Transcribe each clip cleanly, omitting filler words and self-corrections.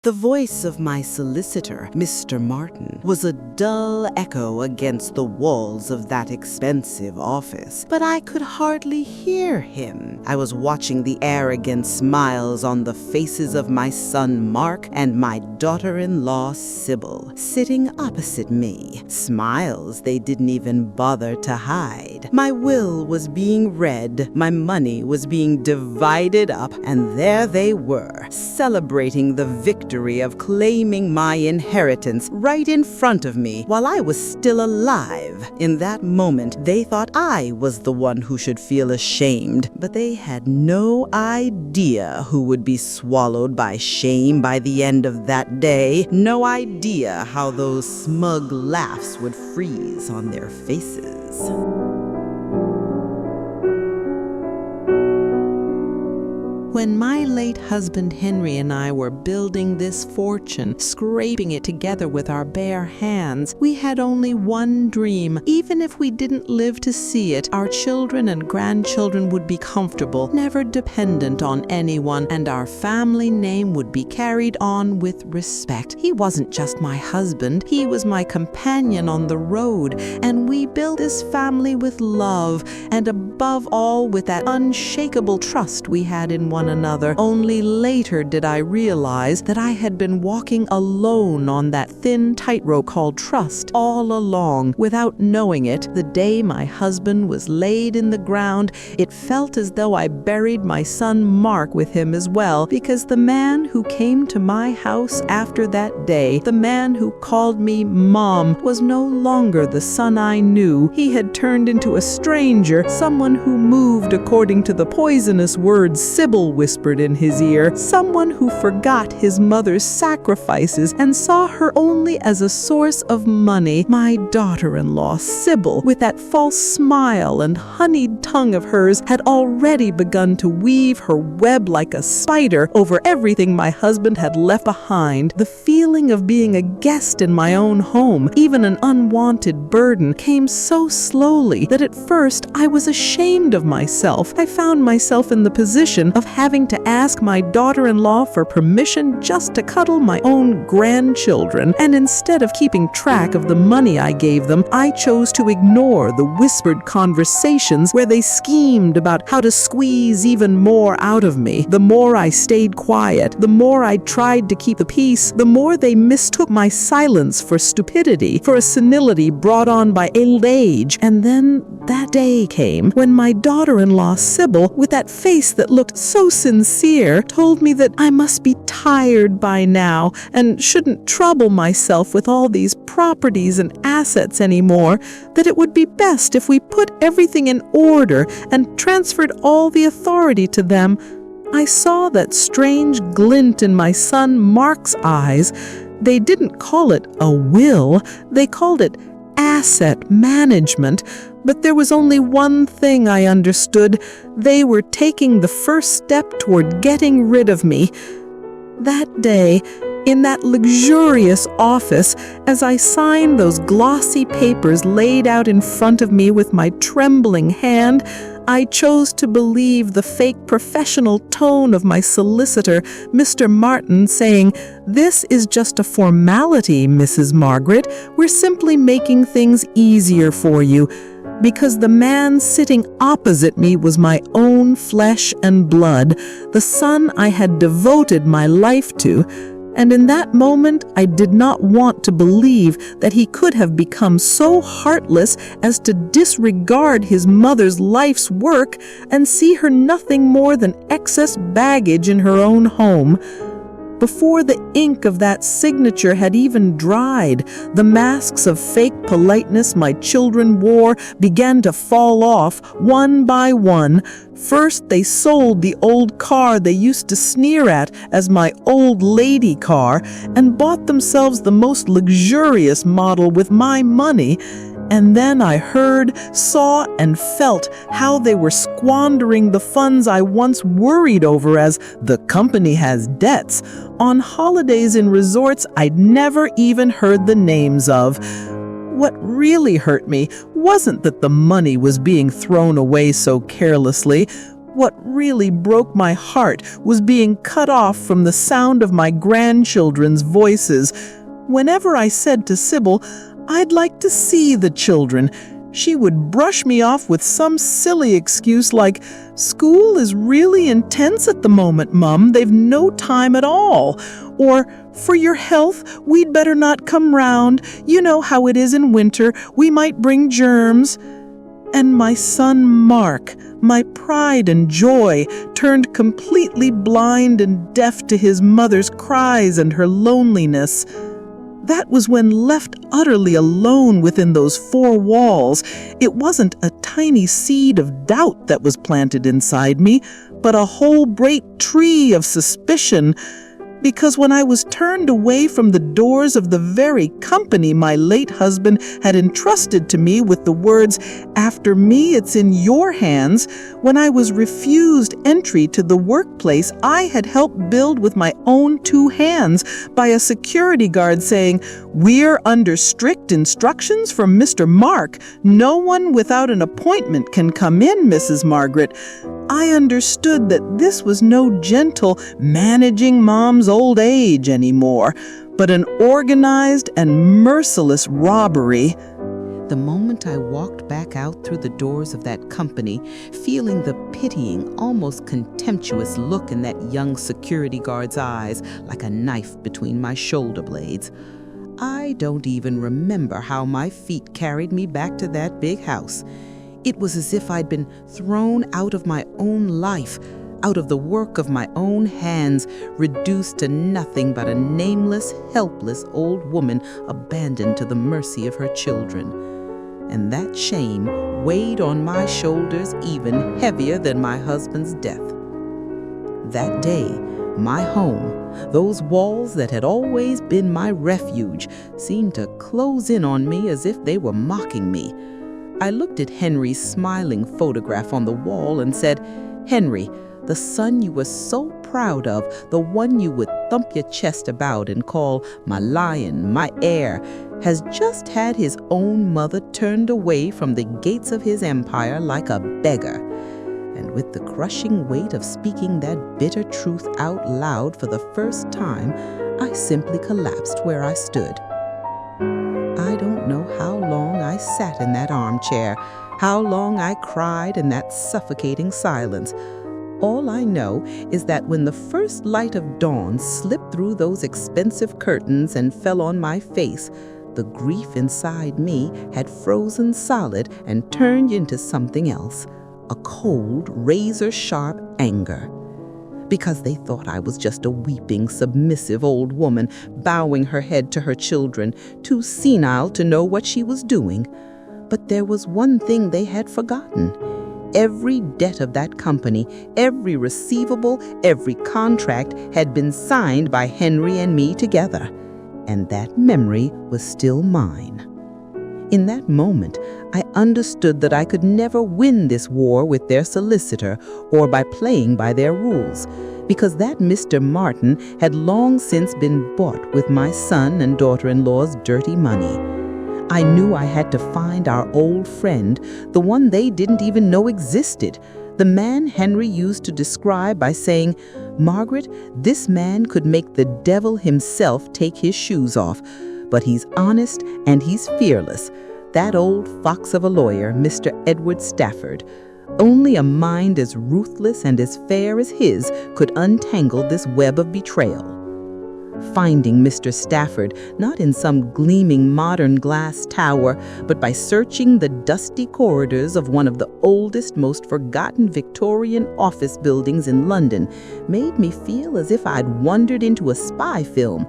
The voice of my solicitor, Mr. Martin, was a dull echo against the walls of that expensive office, but I could hardly hear him. I was watching the arrogant smiles on the faces of my son Mark and my daughter-in-law Sybil, sitting opposite me. Smiles they didn't even bother to hide. My will was being read, my money was being divided up, and there they were, celebrating the victory of claiming my inheritance right in front of me while I was still alive. In that moment, they thought I was the one who should feel ashamed, but they had no idea who would be swallowed by shame by the end of that day. No idea how those smug laughs would freeze on their faces. When my late husband Henry and I were building this fortune, scraping it together with our bare hands, we had only one dream. Even if we didn't live to see it, our children and grandchildren would be comfortable, never dependent on anyone, and our family name would be carried on with respect. He wasn't just my husband, he was my companion on the road, and we built this family with love, and above all with that unshakable trust we had in one another. Only later did I realize that I had been walking alone on that thin tightrope called trust all along. Without knowing it, the day my husband was laid in the ground, it felt as though I buried my son Mark with him as well, because the man who came to my house after that day, the man who called me Mom, was no longer the son I knew. He had turned into a stranger, someone who moved according to the poisonous words Sybil whispered in his ear, someone who forgot his mother's sacrifices and saw her only as a source of money. My daughter-in-law, Sybil, with that false smile and honeyed tongue of hers, had already begun to weave her web like a spider over everything my husband had left behind. The feeling of being a guest in my own home, even an unwanted burden, came so slowly that at first I was ashamed of myself. I found myself in the position of having to ask my daughter-in-law for permission just to cuddle my own grandchildren, and instead of keeping track of the money I gave them, I chose to ignore the whispered conversations where they schemed about how to squeeze even more out of me. The more I stayed quiet, the more I tried to keep the peace, the more they mistook my silence for stupidity, for a senility brought on by old age. And then that day came when my daughter-in-law Sybil, with that face that looked so sincere, told me that I must be tired by now and shouldn't trouble myself with all these properties and assets anymore, that it would be best if we put everything in order and transferred all the authority to them. I saw that strange glint in my son Mark's eyes. They didn't call it a will, they called it asset management. But there was only one thing I understood. They were taking the first step toward getting rid of me. That day, in that luxurious office, as I signed those glossy papers laid out in front of me with my trembling hand, I chose to believe the fake professional tone of my solicitor, Mr. Martin, saying, "This is just a formality, Mrs. Margaret. We're simply making things easier for you," because the man sitting opposite me was my own flesh and blood, the son I had devoted my life to. And in that moment, I did not want to believe that he could have become so heartless as to disregard his mother's life's work and see her nothing more than excess baggage in her own home. Before the ink of that signature had even dried, the masks of fake politeness my children wore began to fall off one by one. First, they sold the old car they used to sneer at as my old lady car and bought themselves the most luxurious model with my money. And then I heard, saw, and felt how they were squandering the funds I once worried over as the company has debts on holidays in resorts I'd never even heard the names of. What really hurt me wasn't that the money was being thrown away so carelessly. What really broke my heart was being cut off from the sound of my grandchildren's voices. Whenever I said to Sybil, "I'd like to see the children," she would brush me off with some silly excuse like, "School is really intense at the moment, Mum. They've no time at all." Or, "For your health, we'd better not come round. You know how it is in winter. We might bring germs." And my son Mark, my pride and joy, turned completely blind and deaf to his mother's cries and her loneliness. That was when left utterly alone within those four walls. It wasn't a tiny seed of doubt that was planted inside me, but a whole great tree of suspicion. Because when I was turned away from the doors of the very company my late husband had entrusted to me with the words, "After me, it's in your hands," when I was refused entry to the workplace I had helped build with my own two hands by a security guard saying, "We're under strict instructions from Mr. Mark. No one without an appointment can come in, Mrs. Margaret," I understood that this was no gentle managing mom's old age anymore, but an organized and merciless robbery. The moment I walked back out through the doors of that company, feeling the pitying, almost contemptuous look in that young security guard's eyes like a knife between my shoulder blades, I don't even remember how my feet carried me back to that big house. It was as if I'd been thrown out of my own life, out of the work of my own hands, reduced to nothing but a nameless, helpless old woman abandoned to the mercy of her children. And that shame weighed on my shoulders even heavier than my husband's death. That day, my home, those walls that had always been my refuge, seemed to close in on me as if they were mocking me. I looked at Henry's smiling photograph on the wall and said, "Henry, the son you were so proud of, the one you would thump your chest about and call my lion, my heir, has just had his own mother turned away from the gates of his empire like a beggar." And with the crushing weight of speaking that bitter truth out loud for the first time, I simply collapsed where I stood. I don't know how long I sat in that armchair, how long I cried in that suffocating silence. All I know is that when the first light of dawn slipped through those expensive curtains and fell on my face, the grief inside me had frozen solid and turned into something else, a cold, razor-sharp anger. Because they thought I was just a weeping, submissive old woman, bowing her head to her children, too senile to know what she was doing. But there was one thing they had forgotten. Every debt of that company, every receivable, every contract had been signed by Henry and me together, and that memory was still mine. In that moment, I understood that I could never win this war with their solicitor or by playing by their rules, because that Mr. Martin had long since been bought with my son and daughter-in-law's dirty money. I knew I had to find our old friend, the one they didn't even know existed, the man Henry used to describe by saying, "Margaret, this man could make the devil himself take his shoes off, but he's honest and he's fearless. That old fox of a lawyer, Mr. Edward Stafford. Only a mind as ruthless and as fair as his could untangle this web of betrayal." Finding Mr. Stafford not in some gleaming modern glass tower, but by searching the dusty corridors of one of the oldest, most forgotten Victorian office buildings in London, made me feel as if I'd wandered into a spy film.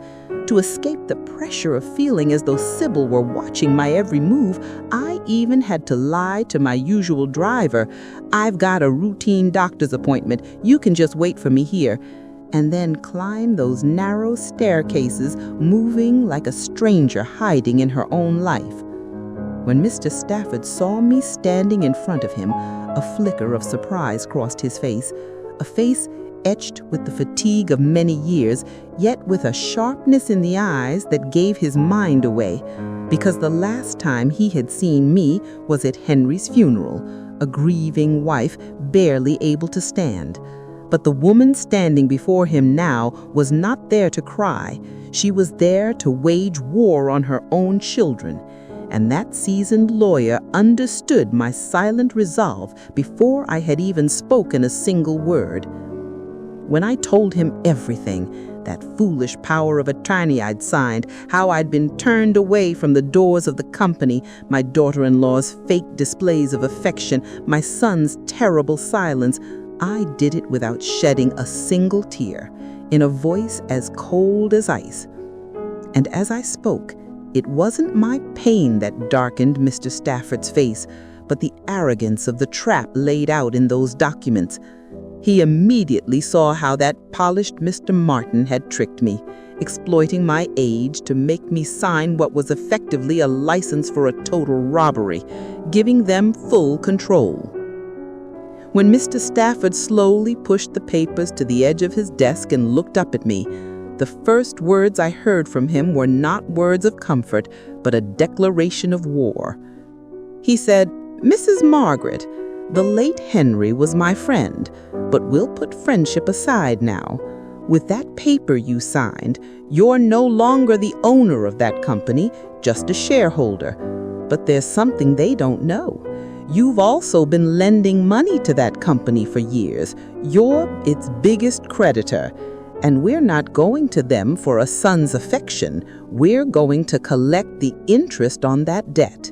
To escape the pressure of feeling as though Sybil were watching my every move, I even had to lie to my usual driver. "I've got a routine doctor's appointment. You can just wait for me here." And then climb those narrow staircases, moving like a stranger hiding in her own life. When Mr. Stafford saw me standing in front of him, a flicker of surprise crossed his face, a face etched with the fatigue of many years, yet with a sharpness in the eyes that gave his mind away, because the last time he had seen me was at Henry's funeral, a grieving wife barely able to stand. But the woman standing before him now was not there to cry. She was there to wage war on her own children. And that seasoned lawyer understood my silent resolve before I had even spoken a single word. When I told him everything, that foolish power of attorney I'd signed, how I'd been turned away from the doors of the company, my daughter-in-law's fake displays of affection, my son's terrible silence, I did it without shedding a single tear, in a voice as cold as ice. And as I spoke, it wasn't my pain that darkened Mr. Stafford's face, but the arrogance of the trap laid out in those documents. He immediately saw how that polished Mr. Martin had tricked me, exploiting my age to make me sign what was effectively a license for a total robbery, giving them full control. When Mr. Stafford slowly pushed the papers to the edge of his desk and looked up at me, the first words I heard from him were not words of comfort, but a declaration of war. He said, "Mrs. Margaret, the late Henry was my friend, but we'll put friendship aside now. With that paper you signed, you're no longer the owner of that company, just a shareholder. But there's something they don't know. You've also been lending money to that company for years. You're its biggest creditor. And we're not going to them for a son's affection. We're going to collect the interest on that debt."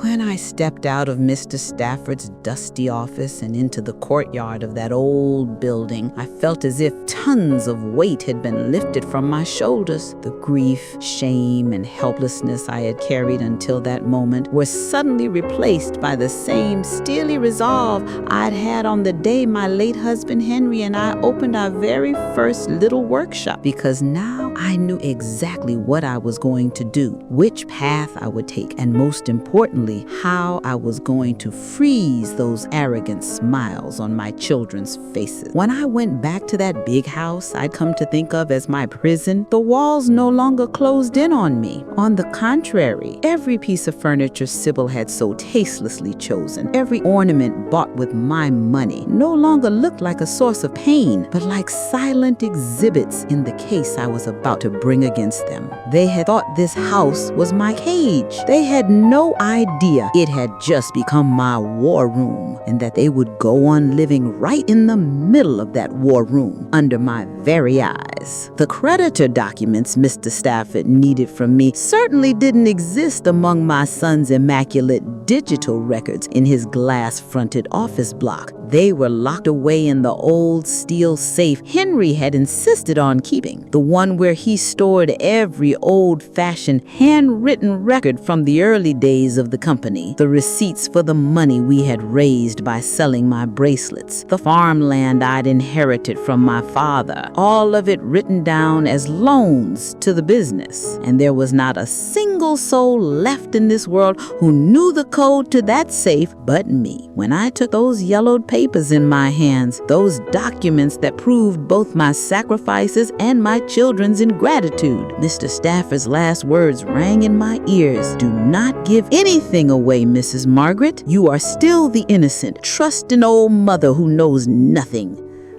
When I stepped out of Mr. Stafford's dusty office and into the courtyard of that old building, I felt as if tons of weight had been lifted from my shoulders. The grief, shame, and helplessness I had carried until that moment were suddenly replaced by the same steely resolve I'd had on the day my late husband Henry and I opened our very first little workshop, because now I knew exactly what I was going to do, which path I would take, and most importantly, how I was going to freeze those arrogant smiles on my children's faces. When I went back to that big house I'd come to think of as my prison, the walls no longer closed in on me. On the contrary, every piece of furniture Sybil had so tastelessly chosen, every ornament bought with my money, no longer looked like a source of pain, but like silent exhibits in the case I was about to bring against them. They had thought this house was my cage. They had no idea it had just become my war room, and that they would go on living right in the middle of that war room, under my very eyes. The creditor documents Mr. Stafford needed from me certainly didn't exist among my son's immaculate digital records in his glass-fronted office block. They were locked away in the old steel safe Henry had insisted on keeping, the one where he stored every old-fashioned handwritten record from the early days of the company, the receipts for the money we had raised by selling my bracelets, the farmland I'd inherited from my father, all of it written down as loans to the business. And there was not a single soul left in this world who knew the code to that safe but me. When I took those yellowed papers in my hands, those documents that proved both my sacrifices and my children's ingratitude, Mr. Stafford's last words rang in my ears. "Do not give anything away, Mrs. Margaret. You are still the innocent, trusting old mother who knows nothing.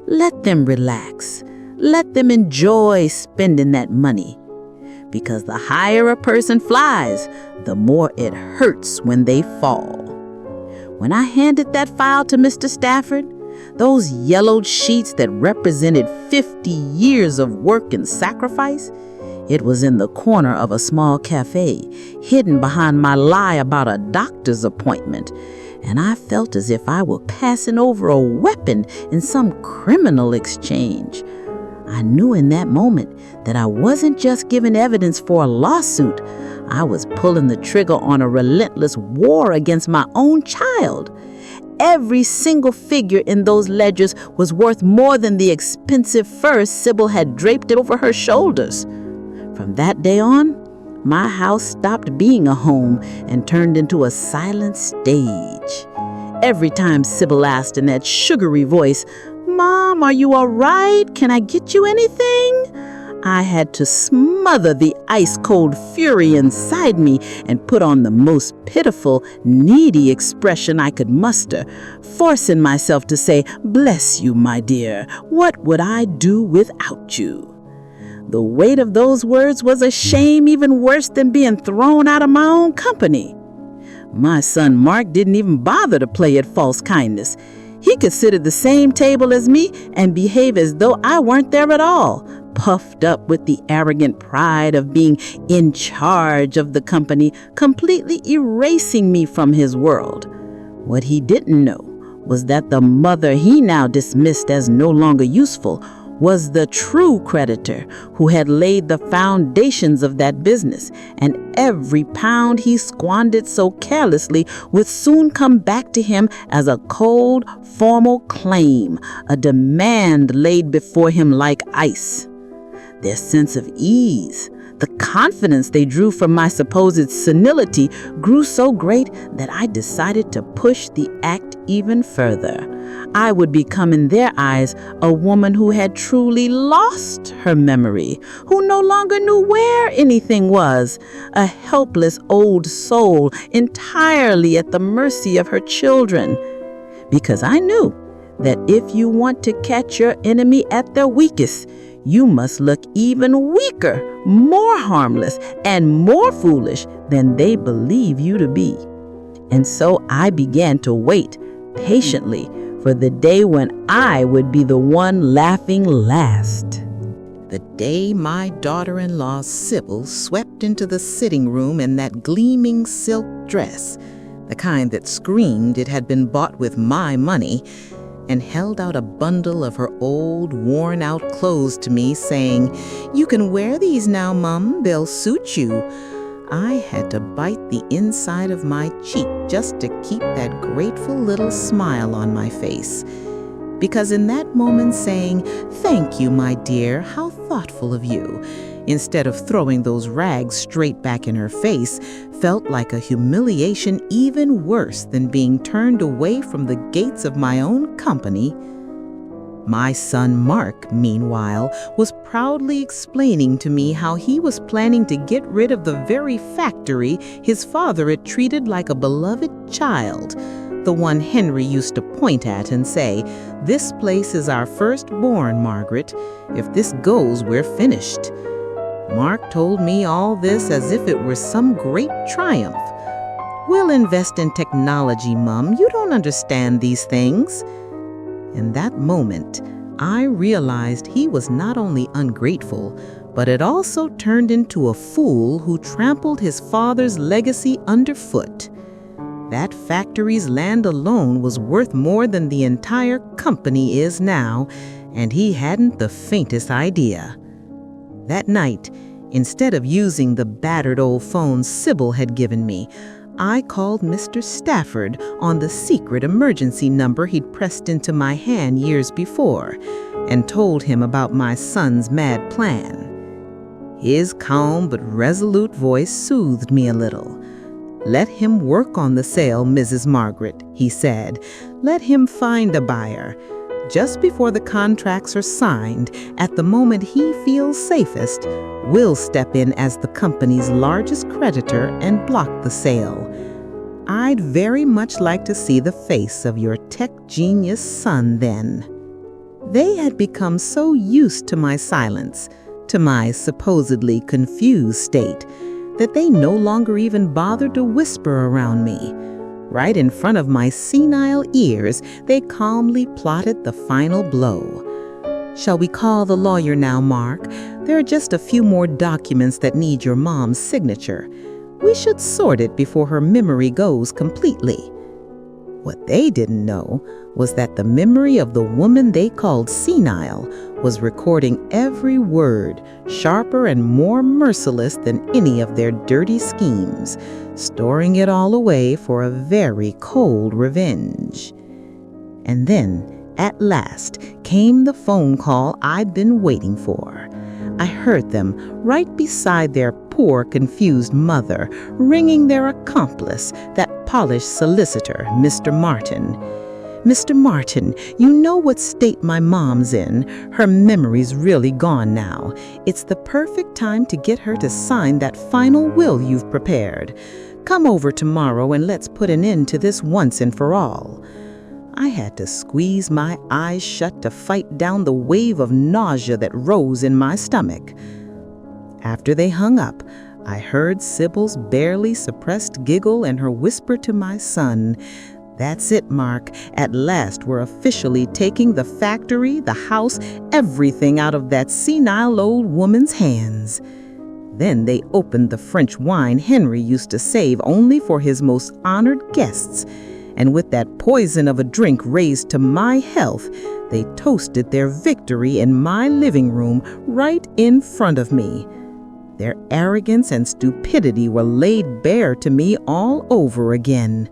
Let them relax. Let them enjoy spending that money. Because the higher a person flies, the more it hurts when they fall." When I handed that file to Mr. Stafford, those yellowed sheets that represented 50 years of work and sacrifice, it was in the corner of a small cafe, hidden behind my lie about a doctor's appointment, and I felt as if I were passing over a weapon in some criminal exchange. I knew in that moment that I wasn't just giving evidence for a lawsuit. I was pulling the trigger on a relentless war against my own child. Every single figure in those ledgers was worth more than the expensive furs Sybil had draped over her shoulders. From that day on, my house stopped being a home and turned into a silent stage. Every time Sybil asked in that sugary voice, "Mom, are you all right? Can I get you anything?" I had to smile smother the ice-cold fury inside me and put on the most pitiful, needy expression I could muster, forcing myself to say, "Bless you, my dear. What would I do without you?" The weight of those words was a shame even worse than being thrown out of my own company. My son Mark didn't even bother to play at false kindness. He could sit at the same table as me and behave as though I weren't there at all, puffed up with the arrogant pride of being in charge of the company, completely erasing me from his world. What he didn't know was that the mother he now dismissed as no longer useful was the true creditor who had laid the foundations of that business, and every pound he squandered so carelessly would soon come back to him as a cold, formal claim, a demand laid before him like ice. Their sense of ease, the confidence they drew from my supposed senility, grew so great that I decided to push the act even further. I would become in their eyes a woman who had truly lost her memory, who no longer knew where anything was, a helpless old soul entirely at the mercy of her children. Because I knew that if you want to catch your enemy at their weakest, you must look even weaker, more harmless, and more foolish than they believe you to be. And so I began to wait patiently for the day when I would be the one laughing last. The day my daughter-in-law Sybil swept into the sitting room in that gleaming silk dress, the kind that screamed it had been bought with my money, and held out a bundle of her old, worn-out clothes to me, saying, "You can wear these now, Mum. They'll suit you." I had to bite the inside of my cheek just to keep that grateful little smile on my face. Because in that moment saying, "Thank you, my dear, how thoughtful of you," instead of throwing those rags straight back in her face, felt like a humiliation even worse than being turned away from the gates of my own company. My son Mark, meanwhile, was proudly explaining to me how he was planning to get rid of the very factory his father had treated like a beloved child, the one Henry used to point at and say, "This place is our firstborn, Margaret. If this goes, we're finished." Mark told me all this as if it were some great triumph. "We'll invest in technology, Mum. You don't understand these things." In that moment, I realized he was not only ungrateful, but had also turned into a fool who trampled his father's legacy underfoot. That factory's land alone was worth more than the entire company is now, and he hadn't the faintest idea. That night, instead of using the battered old phone Sybil had given me, I called Mr. Stafford on the secret emergency number he'd pressed into my hand years before, and told him about my son's mad plan. His calm but resolute voice soothed me a little. "Let him work on the sale, Mrs. Margaret," he said. "Let him find a buyer. Just before the contracts are signed, at the moment he feels safest, we'll step in as the company's largest creditor and block the sale. I'd very much like to see the face of your tech genius son then." They had become so used to my silence, to my supposedly confused state, that they no longer even bothered to whisper around me. Right in front of my senile ears, they calmly plotted the final blow. "Shall we call the lawyer now, Mark? There are just a few more documents that need your mom's signature. We should sort it before her memory goes completely." What they didn't know was that the memory of the woman they called senile was recording every word, sharper and more merciless than any of their dirty schemes, storing it all away for a very cold revenge. And then, at last, came the phone call I'd been waiting for. I heard them right beside their poor, confused mother, ringing their accomplice, that polished solicitor, Mr. Martin. Mr. Martin, you know what state my mom's in. Her memory's really gone now. It's the perfect time to get her to sign that final will you've prepared. Come over tomorrow and let's put an end to this once and for all." I had to squeeze my eyes shut to fight down the wave of nausea that rose in my stomach. After they hung up, I heard Sybil's barely suppressed giggle and her whisper to my son, "That's it, Mark. At last we're officially taking the factory, the house, everything out of that senile old woman's hands." Then they opened the French wine Henry used to save only for his most honored guests, and with that poison of a drink raised to my health, they toasted their victory in my living room right in front of me. Their arrogance and stupidity were laid bare to me all over again.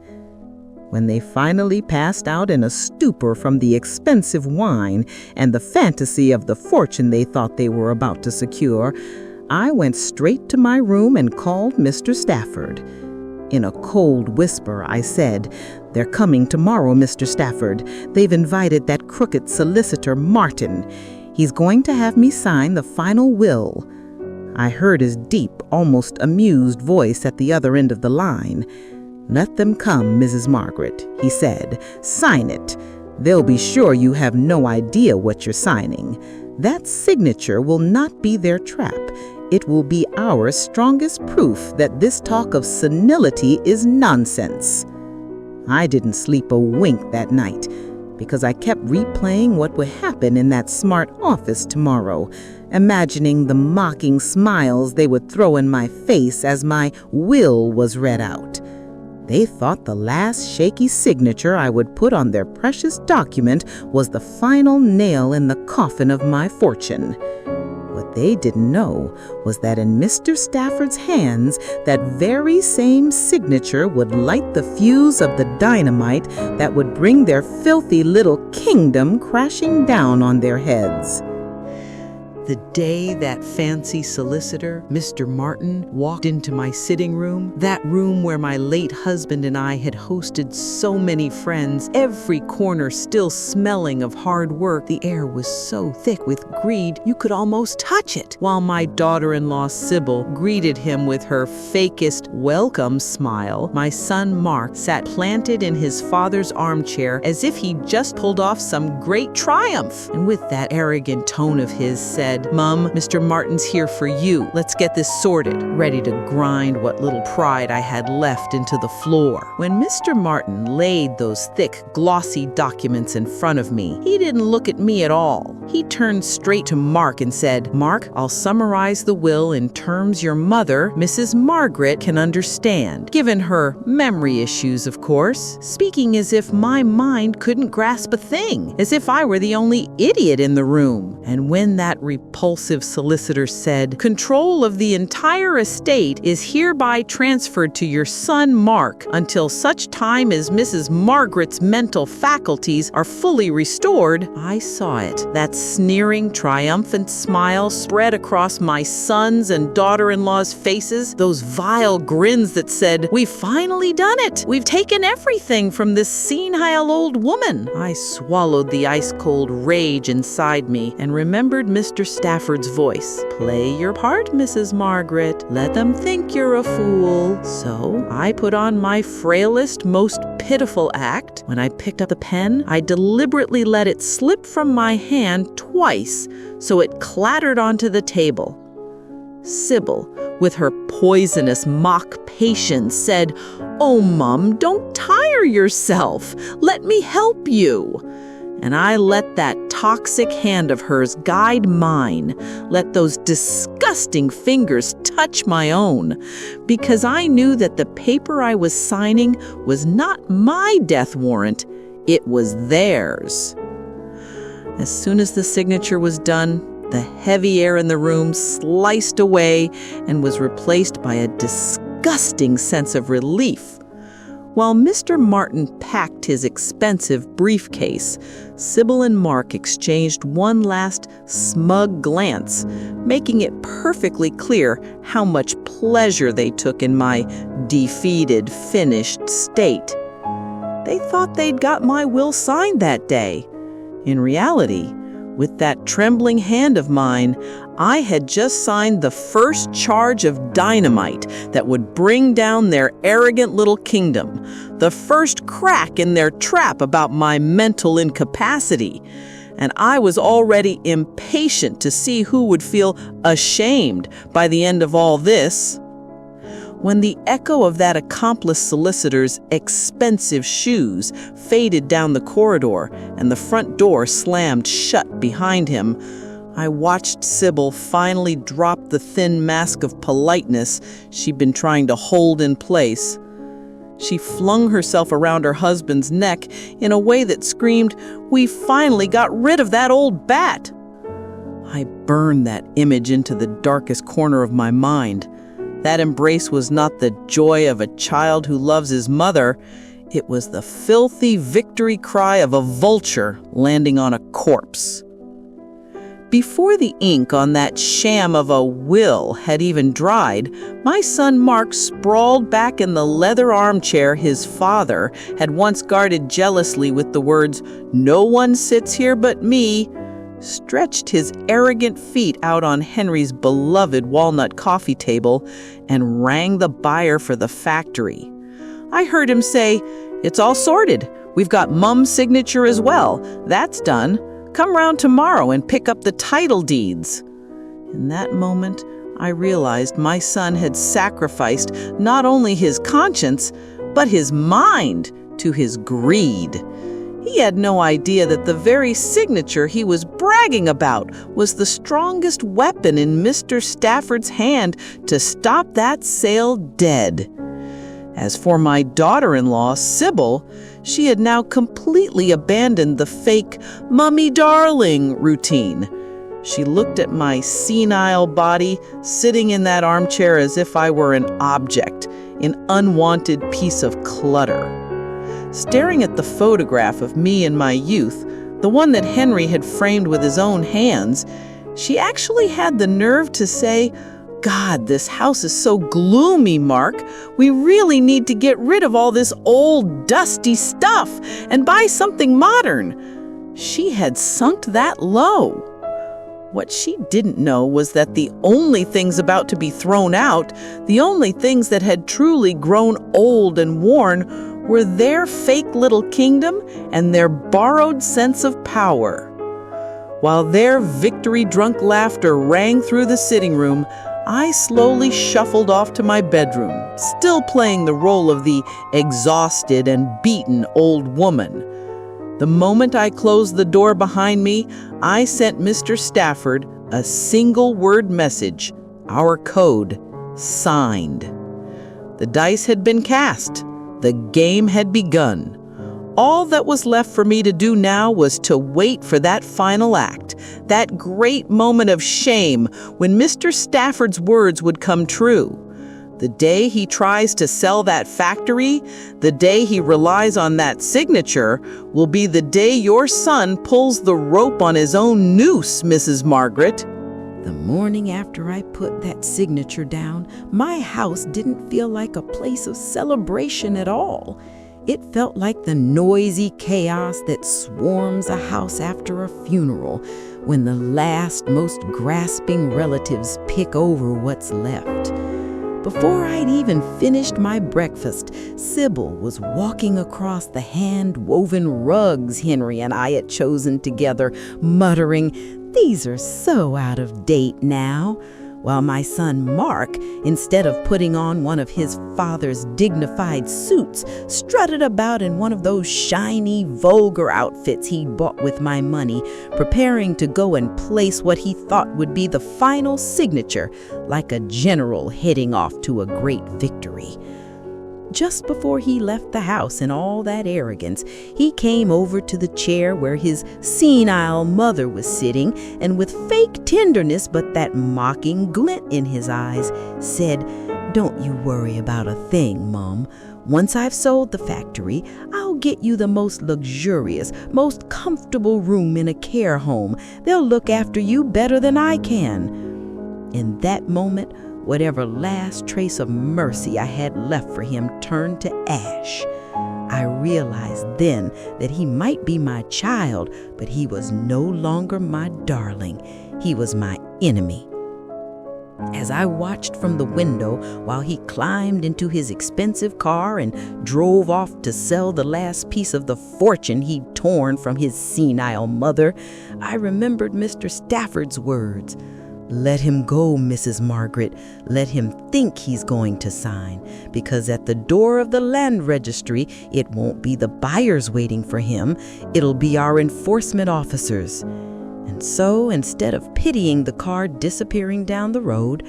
When they finally passed out in a stupor from the expensive wine and the fantasy of the fortune they thought they were about to secure, I went straight to my room and called Mr. Stafford. In a cold whisper, I said, "They're coming tomorrow, Mr. Stafford. They've invited that crooked solicitor, Martin. He's going to have me sign the final will." I heard his deep, almost amused voice at the other end of the line. "Let them come, Mrs. Margaret," he said. "Sign it. They'll be sure you have no idea what you're signing. That signature will not be their trap. It will be our strongest proof that this talk of senility is nonsense." I didn't sleep a wink that night because I kept replaying what would happen in that smart office tomorrow, imagining the mocking smiles they would throw in my face as my will was read out. They thought the last shaky signature I would put on their precious document was the final nail in the coffin of my fortune. What they didn't know was that in Mr. Stafford's hands, that very same signature would light the fuse of the dynamite that would bring their filthy little kingdom crashing down on their heads. The day that fancy solicitor, Mr. Martin, walked into my sitting room, that room where my late husband and I had hosted so many friends, every corner still smelling of hard work, the air was so thick with greed you could almost touch it, while my daughter-in-law Sybil greeted him with her fakest welcome smile. My son Mark sat planted in his father's armchair as if he'd just pulled off some great triumph, and with that arrogant tone of his said, "Mum, Mr. Martin's here for you. Let's get this sorted," ready to grind what little pride I had left into the floor. When Mr. Martin laid those thick, glossy documents in front of me, he didn't look at me at all. He turned straight to Mark and said, "Mark, I'll summarize the will in terms your mother, Mrs. Margaret, can understand, given her memory issues, of course," speaking as if my mind couldn't grasp a thing, as if I were the only idiot in the room. And when that repulsive solicitor said, "Control of the entire estate is hereby transferred to your son Mark until such time as Mrs. Margaret's mental faculties are fully restored," I saw it. That sneering, triumphant smile spread across my sons' and daughter-in-law's faces, those vile grins that said, "We've finally done it. We've taken everything from this senile old woman." I swallowed the ice-cold rage inside me and remembered Mr. Stafford's voice. "Play your part, Mrs. Margaret. Let them think you're a fool." So I put on my frailest, most pitiful act. When I picked up the pen, I deliberately let it slip from my hand twice, so it clattered onto the table. Sybil, with her poisonous mock patience, said, "Oh, Mum, don't tire yourself. Let me help you." And I let that toxic hand of hers guide mine, let those disgusting fingers touch my own, because I knew that the paper I was signing was not my death warrant, it was theirs. As soon as the signature was done, the heavy air in the room sliced away and was replaced by a disgusting sense of relief. While Mr. Martin packed his expensive briefcase, Sybil and Mark exchanged one last smug glance, making it perfectly clear how much pleasure they took in my defeated, finished state. They thought they'd got my will signed that day. In reality, with that trembling hand of mine, I had just signed the first charge of dynamite that would bring down their arrogant little kingdom, the first crack in their trap about my mental incapacity. And I was already impatient to see who would feel ashamed by the end of all this. When the echo of that accomplished solicitor's expensive shoes faded down the corridor and the front door slammed shut behind him, I watched Sybil finally drop the thin mask of politeness she'd been trying to hold in place. She flung herself around her husband's neck in a way that screamed, "We finally got rid of that old bat!" I burned that image into the darkest corner of my mind. That embrace was not the joy of a child who loves his mother. It was the filthy victory cry of a vulture landing on a corpse. Before the ink on that sham of a will had even dried, my son Mark sprawled back in the leather armchair his father had once guarded jealously with the words, "No one sits here but me," stretched his arrogant feet out on Henry's beloved walnut coffee table, and rang the buyer for the factory. I heard him say, "It's all sorted. We've got Mum's signature as well. That's done. Come round tomorrow and pick up the title deeds." In that moment, I realized my son had sacrificed not only his conscience, but his mind to his greed. He had no idea that the very signature he was bragging about was the strongest weapon in Mr. Stafford's hand to stop that sale dead. As for my daughter-in-law, Sybil, she had now completely abandoned the fake "Mummy darling" routine. She looked at my senile body sitting in that armchair as if I were an object, an unwanted piece of clutter. Staring at the photograph of me in my youth, the one that Henry had framed with his own hands, she actually had the nerve to say, "God, this house is so gloomy, Mark. We really need to get rid of all this old, dusty stuff and buy something modern." She had sunk that low. What she didn't know was that the only things about to be thrown out, the only things that had truly grown old and worn, were their fake little kingdom and their borrowed sense of power. While their victory-drunk laughter rang through the sitting room, I slowly shuffled off to my bedroom, still playing the role of the exhausted and beaten old woman. The moment I closed the door behind me, I sent Mr. Stafford a single-word message, our code, signed. The dice had been cast. The game had begun. All that was left for me to do now was to wait for that final act, that great moment of shame when Mr. Stafford's words would come true. The day he tries to sell that factory, the day he relies on that signature, will be the day your son pulls the rope on his own noose, Mrs. Margaret. The morning after I put that signature down, my house didn't feel like a place of celebration at all. It felt like the noisy chaos that swarms a house after a funeral, when the last, most grasping relatives pick over what's left. Before I'd even finished my breakfast, Sybil was walking across the hand-woven rugs Henry and I had chosen together, muttering, "These are so out of date now," while my son Mark, instead of putting on one of his father's dignified suits, strutted about in one of those shiny, vulgar outfits he'd bought with my money, preparing to go and place what he thought would be the final signature, like a general heading off to a great victory. Just before he left the house in all that arrogance, he came over to the chair where his senile mother was sitting, and with fake tenderness but that mocking glint in his eyes, said, "Don't you worry about a thing, Mom. Once I've sold the factory, I'll get you the most luxurious, most comfortable room in a care home. They'll look after you better than I can." In that moment, whatever last trace of mercy I had left for him turned to ash. I realized then that he might be my child, but he was no longer my darling. He was my enemy. As I watched from the window while he climbed into his expensive car and drove off to sell the last piece of the fortune he'd torn from his senile mother, I remembered Mr. Stafford's words. "Let him go, Mrs. Margaret. Let him think he's going to sign, because at the door of the land registry, it won't be the buyers waiting for him. It'll be our enforcement officers." And so, instead of pitying the car disappearing down the road,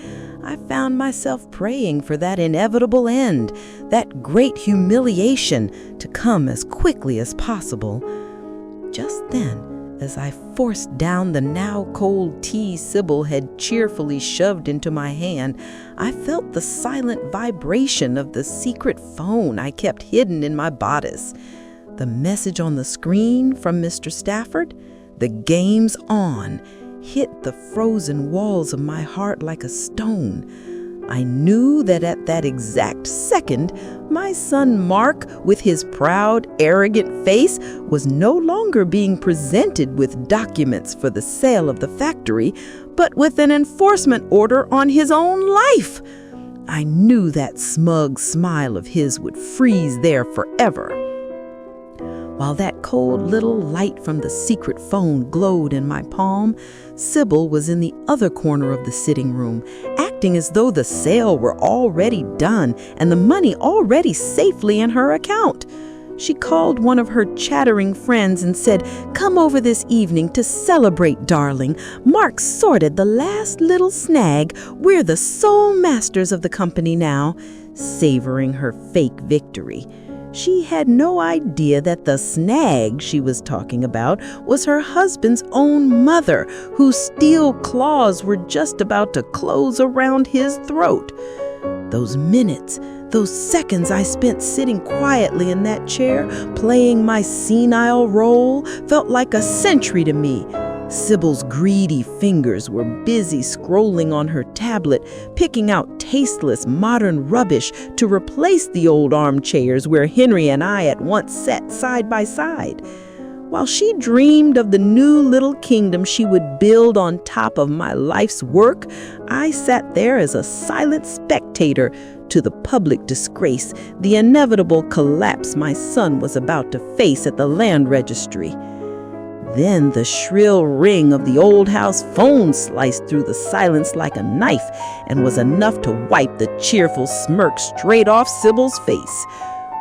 I found myself praying for that inevitable end, that great humiliation, to come as quickly as possible. Just then, as I forced down the now cold tea Sybil had cheerfully shoved into my hand, I felt the silent vibration of the secret phone I kept hidden in my bodice. The message on the screen from Mr. Stafford, "The game's on," hit the frozen walls of my heart like a stone. I knew that at that exact second, my son Mark, with his proud, arrogant face, was no longer being presented with documents for the sale of the factory, but with an enforcement order on his own life. I knew that smug smile of his would freeze there forever. While that cold little light from the secret phone glowed in my palm, Sybil was in the other corner of the sitting room, acting as though the sale were already done and the money already safely in her account. She called one of her chattering friends and said, "Come over this evening to celebrate, darling. Mark sorted the last little snag. We're the sole masters of the company now," savoring her fake victory. She had no idea that the snag she was talking about was her husband's own mother, whose steel claws were just about to close around his throat. Those minutes, those seconds I spent sitting quietly in that chair, playing my senile role, felt like a century to me. Sybil's greedy fingers were busy scrolling on her tablet, picking out tasteless modern rubbish to replace the old armchairs where Henry and I at once sat side by side. While she dreamed of the new little kingdom she would build on top of my life's work, I sat there as a silent spectator to the public disgrace, the inevitable collapse my son was about to face at the land registry. Then the shrill ring of the old house phone sliced through the silence like a knife and was enough to wipe the cheerful smirk straight off Sybil's face.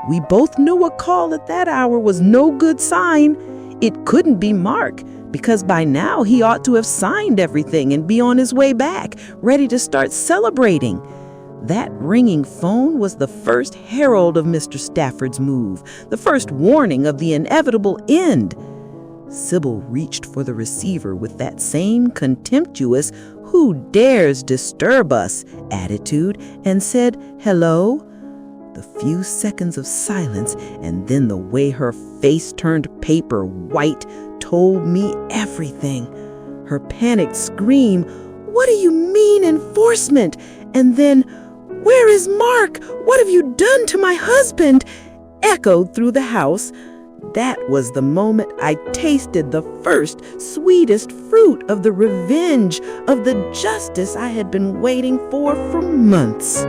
We both knew a call at that hour was no good sign. It couldn't be Mark, because by now he ought to have signed everything and be on his way back, ready to start celebrating. That ringing phone was the first herald of Mr. Stafford's move, the first warning of the inevitable end. Sybil reached for the receiver with that same contemptuous "who dares disturb us" attitude and said, "Hello?" The few seconds of silence and then the way her face turned paper white told me everything. Her panicked scream, "What do you mean enforcement?" And then, "Where is Mark? What have you done to my husband?" echoed through the house. That was the moment I tasted the first, sweetest fruit of the revenge, of the justice I had been waiting for months.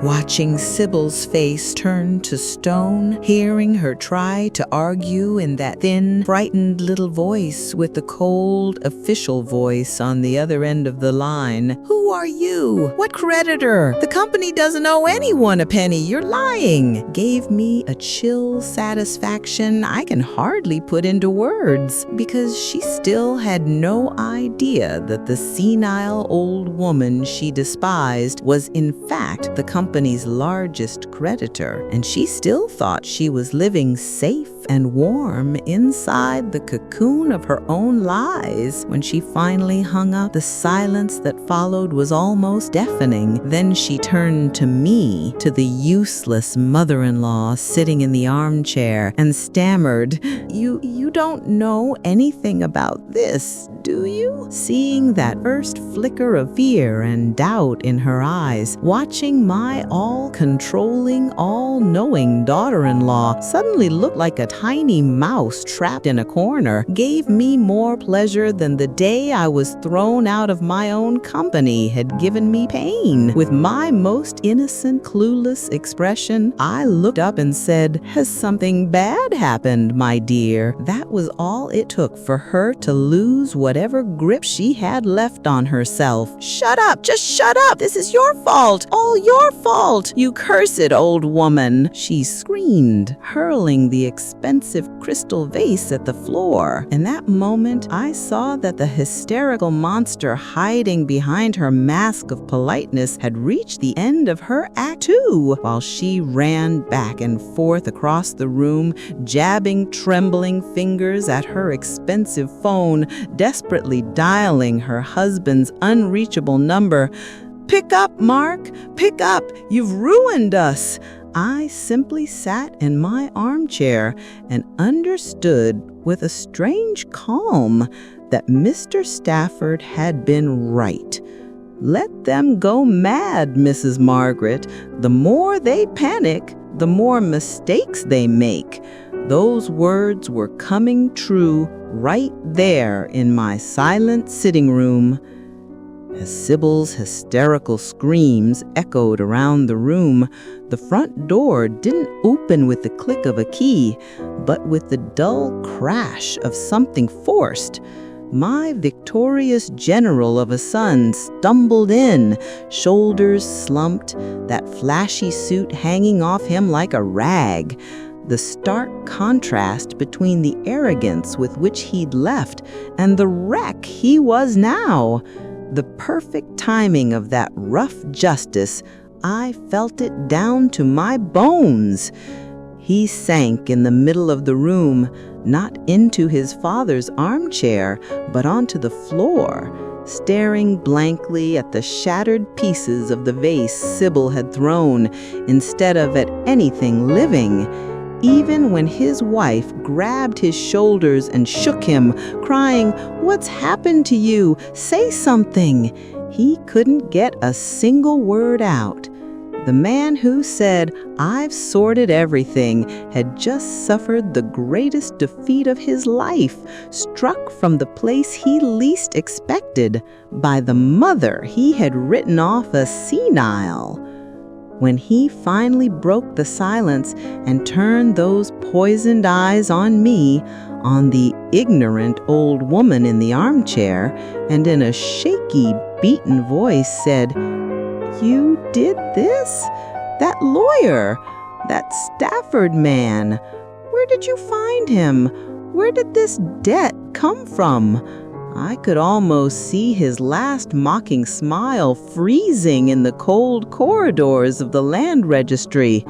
Watching Sybil's face turn to stone, hearing her try to argue in that thin, frightened little voice with the cold, official voice on the other end of the line. "Who are you? What creditor? The company doesn't owe anyone a penny. You're lying," gave me a chill satisfaction I can hardly put into words, because she still had no idea that the senile old woman she despised was in fact the company's largest creditor, and she still thought she was living safe and warm inside the cocoon of her own lies. When she finally hung up, the silence that followed was almost deafening. Then she turned to me, to the useless mother-in-law sitting in the armchair, and stammered, You don't know anything about this, do you?" Seeing that first flicker of fear and doubt in her eyes, watching my all-controlling, all-knowing daughter-in-law suddenly look like a tiny mouse trapped in a corner, gave me more pleasure than the day I was thrown out of my own company had given me pain. With my most innocent, clueless expression, I looked up and said, "Has something bad happened, my dear?" That was all it took for her to lose whatever grip she had left on herself. "Shut up! Just shut up! This is your fault! All your fault! You cursed old woman!" she screamed, hurling the expensive crystal vase at the floor. In that moment, I saw that the hysterical monster hiding behind her mask of politeness had reached the end of her act too, while she ran back and forth across the room, jabbing trembling fingers at her expensive phone, desperately dialing her husband's unreachable number. "Pick up, Mark! Pick up! You've ruined us!" I simply sat in my armchair and understood with a strange calm that Mr. Stafford had been right. Let them go mad, Mrs. Margaret. The more they panic, the more mistakes they make. Those words were coming true right there in my silent sitting room. As Sybil's hysterical screams echoed around the room, the front door didn't open with the click of a key, but with the dull crash of something forced. My victorious general of a son stumbled in, shoulders slumped, that flashy suit hanging off him like a rag. The stark contrast between the arrogance with which he'd left and the wreck he was now. The perfect timing of that rough justice, I felt it down to my bones. He sank in the middle of the room, not into his father's armchair, but onto the floor, staring blankly at the shattered pieces of the vase Sybil had thrown, instead of at anything living. Even when his wife grabbed his shoulders and shook him, crying, "What's happened to you? Say something!" he couldn't get a single word out. The man who said, "I've sorted everything," had just suffered the greatest defeat of his life, struck from the place he least expected, by the mother he had written off as senile. When he finally broke the silence and turned those poisoned eyes on me, on the ignorant old woman in the armchair, and in a shaky, beaten voice said, "You did this? That lawyer? That Stafford man? Where did you find him? Where did this debt come from?" I could almost see his last mocking smile freezing in the cold corridors of the land registry.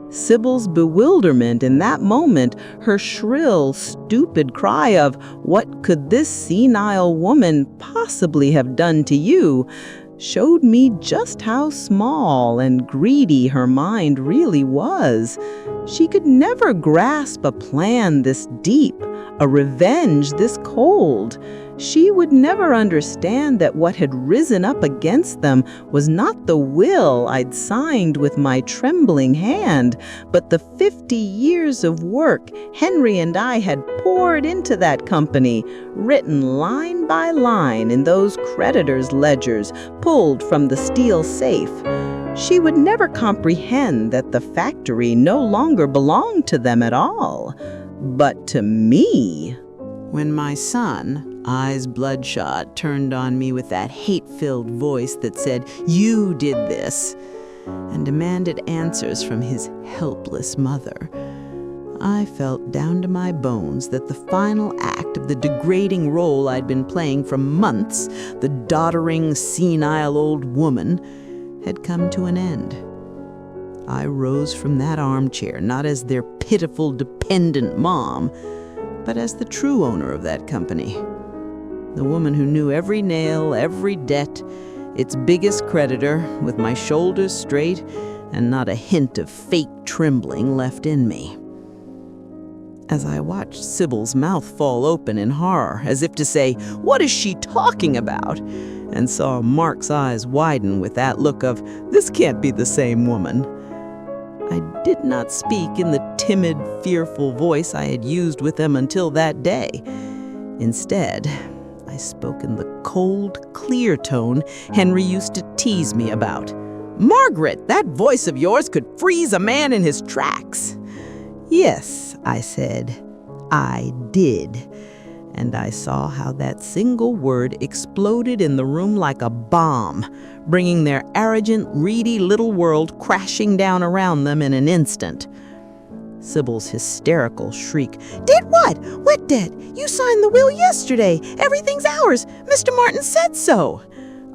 Sybil's bewilderment in that moment, her shrill, stupid cry of, "What could this senile woman possibly have done to you?" showed me just how small and greedy her mind really was. She could never grasp a plan this deep, a revenge this cold. She would never understand that what had risen up against them was not the will I'd signed with my trembling hand, but the 50 years of work Henry and I had poured into that company, written line by line in those creditors' ledgers pulled from the steel safe. She would never comprehend that the factory no longer belonged to them at all, but to me. When my son, eyes bloodshot, turned on me with that hate-filled voice that said, "You did this," and demanded answers from his helpless mother, I felt down to my bones that the final act of the degrading role I'd been playing for months, the doddering, senile old woman, had come to an end. I rose from that armchair not as their pitiful, dependent mom, but as the true owner of that company. The woman who knew every nail, every debt, its biggest creditor, with my shoulders straight and not a hint of fake trembling left in me. As I watched Sybil's mouth fall open in horror, as if to say, "What is she talking about?" and saw Mark's eyes widen with that look of, "This can't be the same woman," I did not speak in the timid, fearful voice I had used with them until that day. Instead, I spoke in the cold, clear tone Henry used to tease me about. "Margaret, that voice of yours could freeze a man in his tracks." "Yes," I said, "I did." And I saw how that single word exploded in the room like a bomb, bringing their arrogant, greedy little world crashing down around them in an instant. Sybil's hysterical shriek, "Did what? What did? You signed the will yesterday. Everything's ours. Mr. Martin said so,"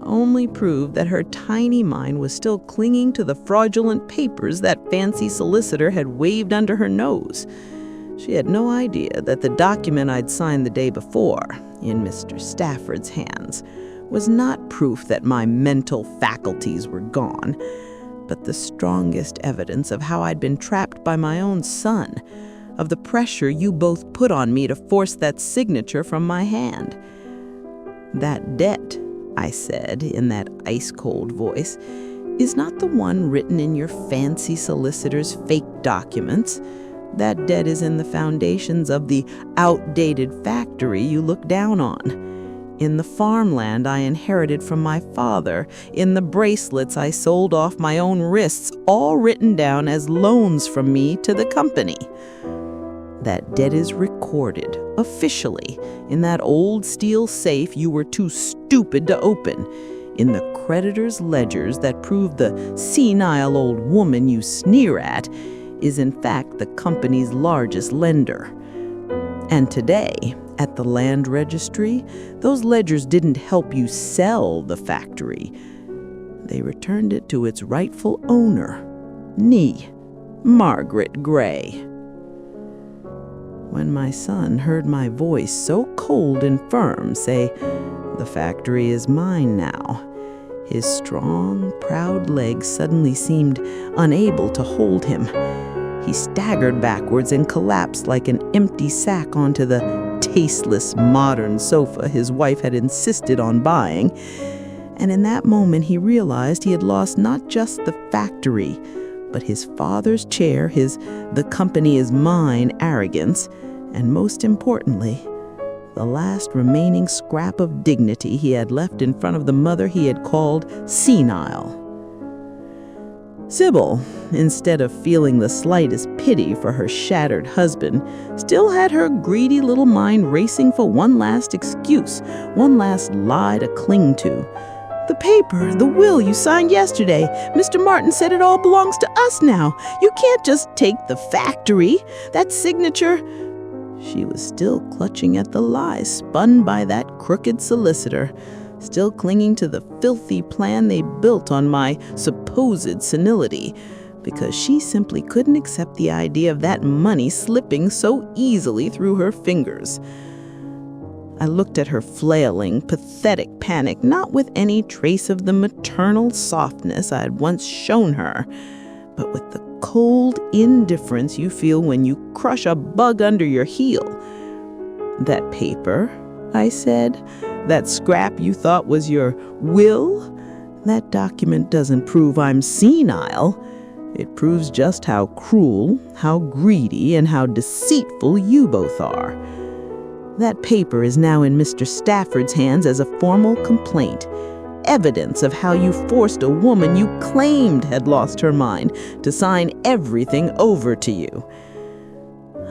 only proved that her tiny mind was still clinging to the fraudulent papers that fancy solicitor had waved under her nose. She had no idea that the document I'd signed the day before, in Mr. Stafford's hands, was not proof that my mental faculties were gone, but the strongest evidence of how I'd been trapped by my own son, of the pressure you both put on me to force that signature from my hand. "That debt," I said in that ice-cold voice, "is not the one written in your fancy solicitor's fake documents. That debt is in the foundations of the outdated factory you look down on, in the farmland I inherited from my father, in the bracelets I sold off my own wrists, all written down as loans from me to the company. That debt is recorded, officially, in that old steel safe you were too stupid to open, in the creditors' ledgers that prove the senile old woman you sneer at is in fact the company's largest lender. And today, at the land registry, those ledgers didn't help you sell the factory. They returned it to its rightful owner, me, Margaret Gray." When my son heard my voice so cold and firm say, "The factory is mine now," his strong, proud legs suddenly seemed unable to hold him. He staggered backwards and collapsed like an empty sack onto the tasteless modern sofa his wife had insisted on buying. And in that moment he realized he had lost not just the factory, but his father's chair, his "the company is mine" arrogance, and most importantly, the last remaining scrap of dignity he had left in front of the mother he had called senile. Sybil, instead of feeling the slightest pity for her shattered husband, still had her greedy little mind racing for one last excuse, one last lie to cling to. "The paper, the will you signed yesterday. Mr. Martin said it all belongs to us now. You can't just take the factory. That signature—" She was still clutching at the lies spun by that crooked solicitor, still clinging to the filthy plan they built on my supposed senility, because she simply couldn't accept the idea of that money slipping so easily through her fingers. I looked at her flailing, pathetic panic, not with any trace of the maternal softness I had once shown her, but with the cold indifference you feel when you crush a bug under your heel. "That paper," I said, "that scrap you thought was your will, that document doesn't prove I'm senile. It proves just how cruel, how greedy, and how deceitful you both are. That paper is now in Mr. Stafford's hands as a formal complaint, evidence of how you forced a woman you claimed had lost her mind to sign everything over to you."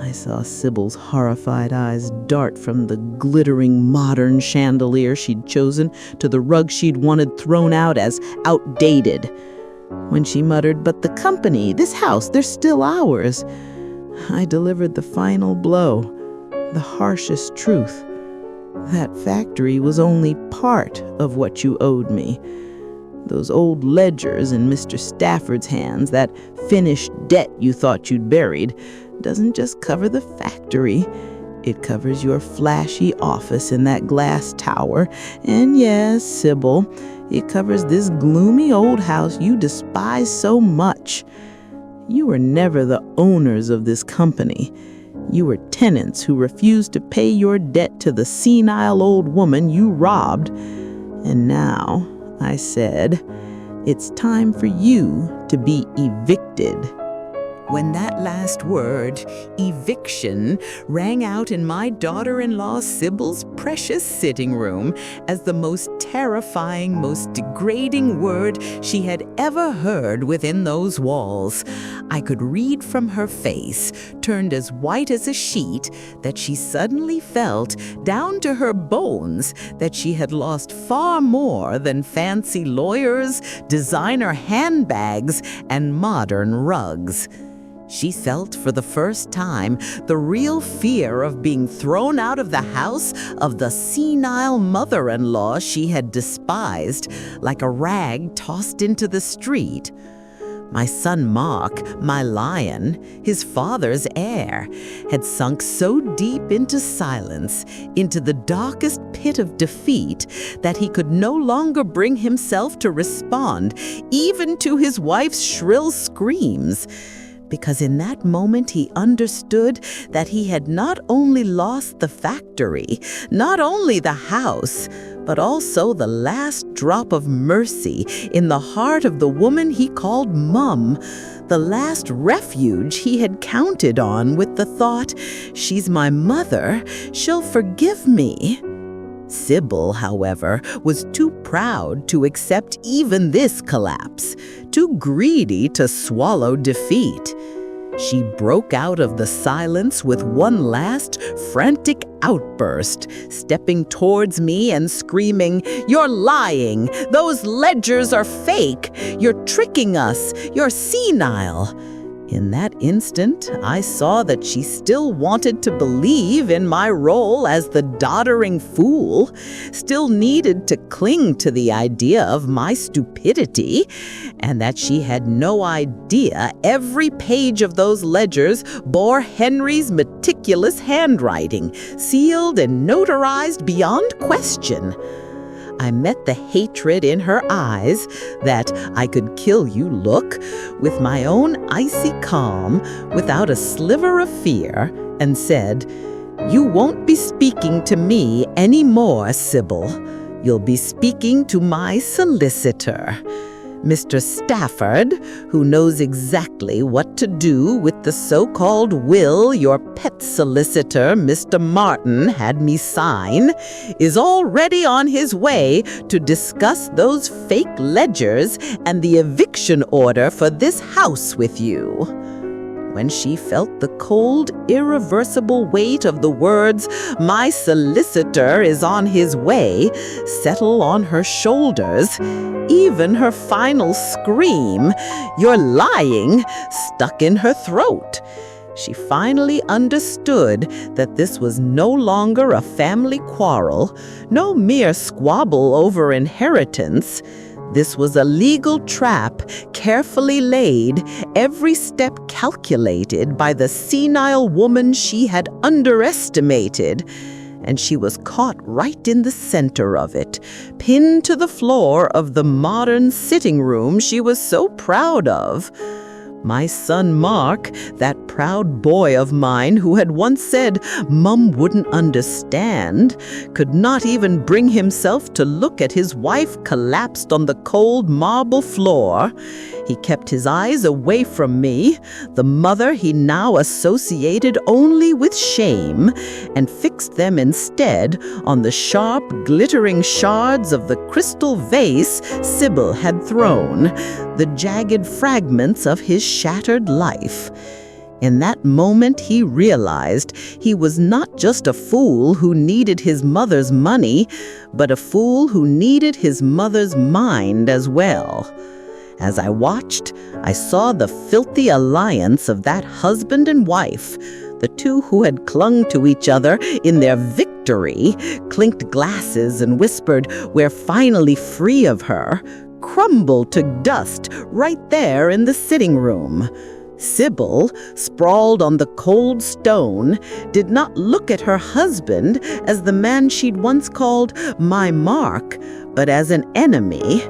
I saw Sybil's horrified eyes dart from the glittering modern chandelier she'd chosen to the rug she'd wanted thrown out as outdated. When she muttered, "But the company, this house, they're still ours," I delivered the final blow, the harshest truth. That factory was only part of what you owed me. Those old ledgers in Mr. Stafford's hands, that finished debt you thought you'd buried, doesn't just cover the factory. It covers your flashy office in that glass tower. And yes, Sybil, it covers this gloomy old house you despise so much. You were never the owners of this company. You were tenants who refused to pay your debt to the senile old woman you robbed. And now, I said, it's time for you to be evicted. When that last word, eviction, rang out in my daughter-in-law Sybil's precious sitting room as the most terrifying, most degrading word she had ever heard within those walls, I could read from her face, turned as white as a sheet, that she suddenly felt, down to her bones, that she had lost far more than fancy lawyers, designer handbags, and modern rugs. She felt for the first time the real fear of being thrown out of the house of the senile mother-in-law she had despised, like a rag tossed into the street. My son Mark, my lion, his father's heir, had sunk so deep into silence, into the darkest pit of defeat, that he could no longer bring himself to respond, even to his wife's shrill screams. Because in that moment he understood that he had not only lost the factory, not only the house, but also the last drop of mercy in the heart of the woman he called Mum, the last refuge he had counted on with the thought, "She's my mother, she'll forgive me." Sybil, however, was too proud to accept even this collapse, too greedy to swallow defeat. She broke out of the silence with one last frantic outburst, stepping towards me and screaming, "You're lying! Those ledgers are fake! You're tricking us! You're senile!" In that instant, I saw that she still wanted to believe in my role as the doddering fool, still needed to cling to the idea of my stupidity, and that she had no idea every page of those ledgers bore Henry's meticulous handwriting, sealed and notarized beyond question. I met the hatred in her eyes, that I could kill you look, with my own icy calm, without a sliver of fear, and said, "You won't be speaking to me any more, Sybil. You'll be speaking to my solicitor, Mr. Stafford, who knows exactly what to do with the so-called will your pet solicitor, Mr. Martin, had me sign, is already on his way to discuss those fake ledgers and the eviction order for this house with you." When she felt the cold, irreversible weight of the words, "My solicitor is on his way," settle on her shoulders, even her final scream, "You're lying," stuck in her throat. She finally understood that this was no longer a family quarrel, no mere squabble over inheritance. This was a legal trap, carefully laid, every step calculated by the senile woman she had underestimated. And she was caught right in the center of it, pinned to the floor of the modern sitting room she was so proud of. My son Mark, that proud boy of mine who had once said Mum wouldn't understand, could not even bring himself to look at his wife collapsed on the cold marble floor. He kept his eyes away from me, the mother he now associated only with shame, and fixed them instead on the sharp, glittering shards of the crystal vase Sybil had thrown, the jagged fragments of his shattered life. In that moment he realized he was not just a fool who needed his mother's money, but a fool who needed his mother's mind as well. As I watched, I saw the filthy alliance of that husband and wife, the two who had clung to each other in their victory, clinked glasses and whispered, "We're finally free of her," crumble to dust right there in the sitting room. Sybil, sprawled on the cold stone, did not look at her husband as the man she'd once called my Mark, but as an enemy.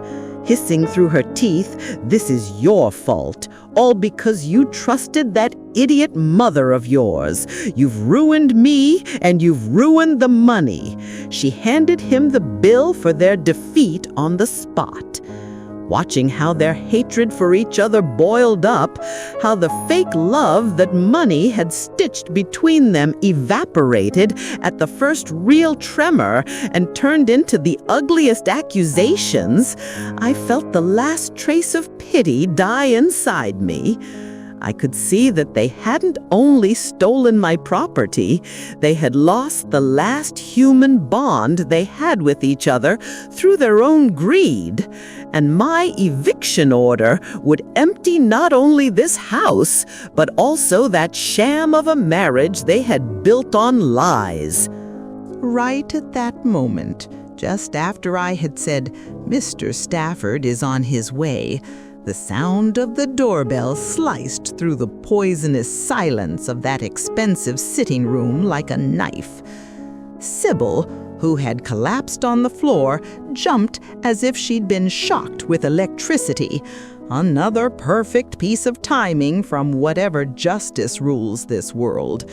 Hissing through her teeth, "This is your fault, all because you trusted that idiot mother of yours. You've ruined me, and you've ruined the money." She handed him the bill for their defeat on the spot. Watching how their hatred for each other boiled up, how the fake love that money had stitched between them evaporated at the first real tremor and turned into the ugliest accusations, I felt the last trace of pity die inside me. I could see that they hadn't only stolen my property, they had lost the last human bond they had with each other through their own greed. And my eviction order would empty not only this house, but also that sham of a marriage they had built on lies. Right at that moment, just after I had said, "Mr. Stafford is on his way," the sound of the doorbell sliced through the poisonous silence of that expensive sitting room like a knife. Sybil, who had collapsed on the floor, jumped as if she'd been shocked with electricity. Another perfect piece of timing from whatever justice rules this world.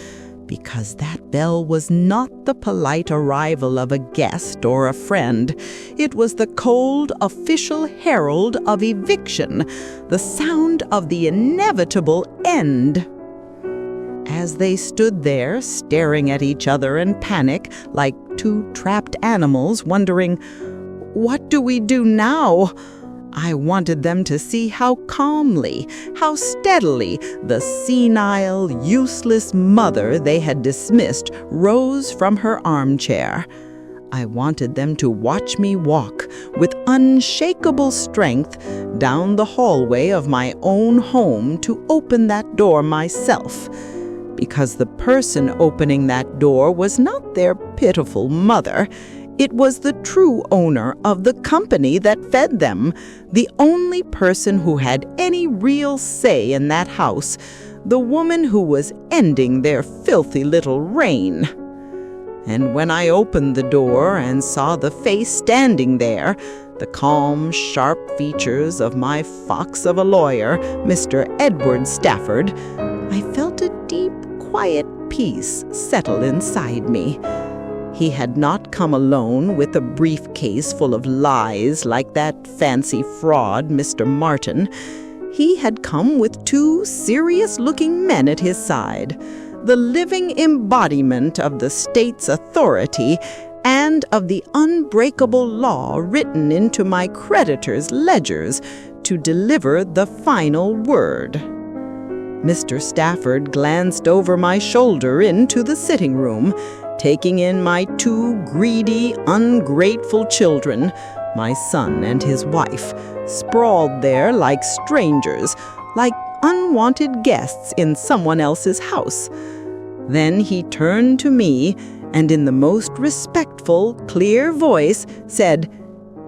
Because that bell was not the polite arrival of a guest or a friend. It was the cold, official herald of eviction, the sound of the inevitable end. As they stood there, staring at each other in panic, like two trapped animals, wondering, "What do we do now?" I wanted them to see how calmly, how steadily the senile, useless mother they had dismissed rose from her armchair. I wanted them to watch me walk with unshakable strength down the hallway of my own home to open that door myself. Because the person opening that door was not their pitiful mother. It was the true owner of the company that fed them, the only person who had any real say in that house, the woman who was ending their filthy little reign. And when I opened the door and saw the face standing there, the calm, sharp features of my fox of a lawyer, Mr. Edward Stafford, I felt a deep, quiet peace settle inside me. He had not come alone with a briefcase full of lies like that fancy fraud, Mr. Martin. He had come with two serious-looking men at his side, the living embodiment of the state's authority and of the unbreakable law written into my creditors' ledgers to deliver the final word. Mr. Stafford glanced over my shoulder into the sitting room, taking in my two greedy, ungrateful children, my son and his wife, sprawled there like strangers, like unwanted guests in someone else's house. Then he turned to me and in the most respectful, clear voice said,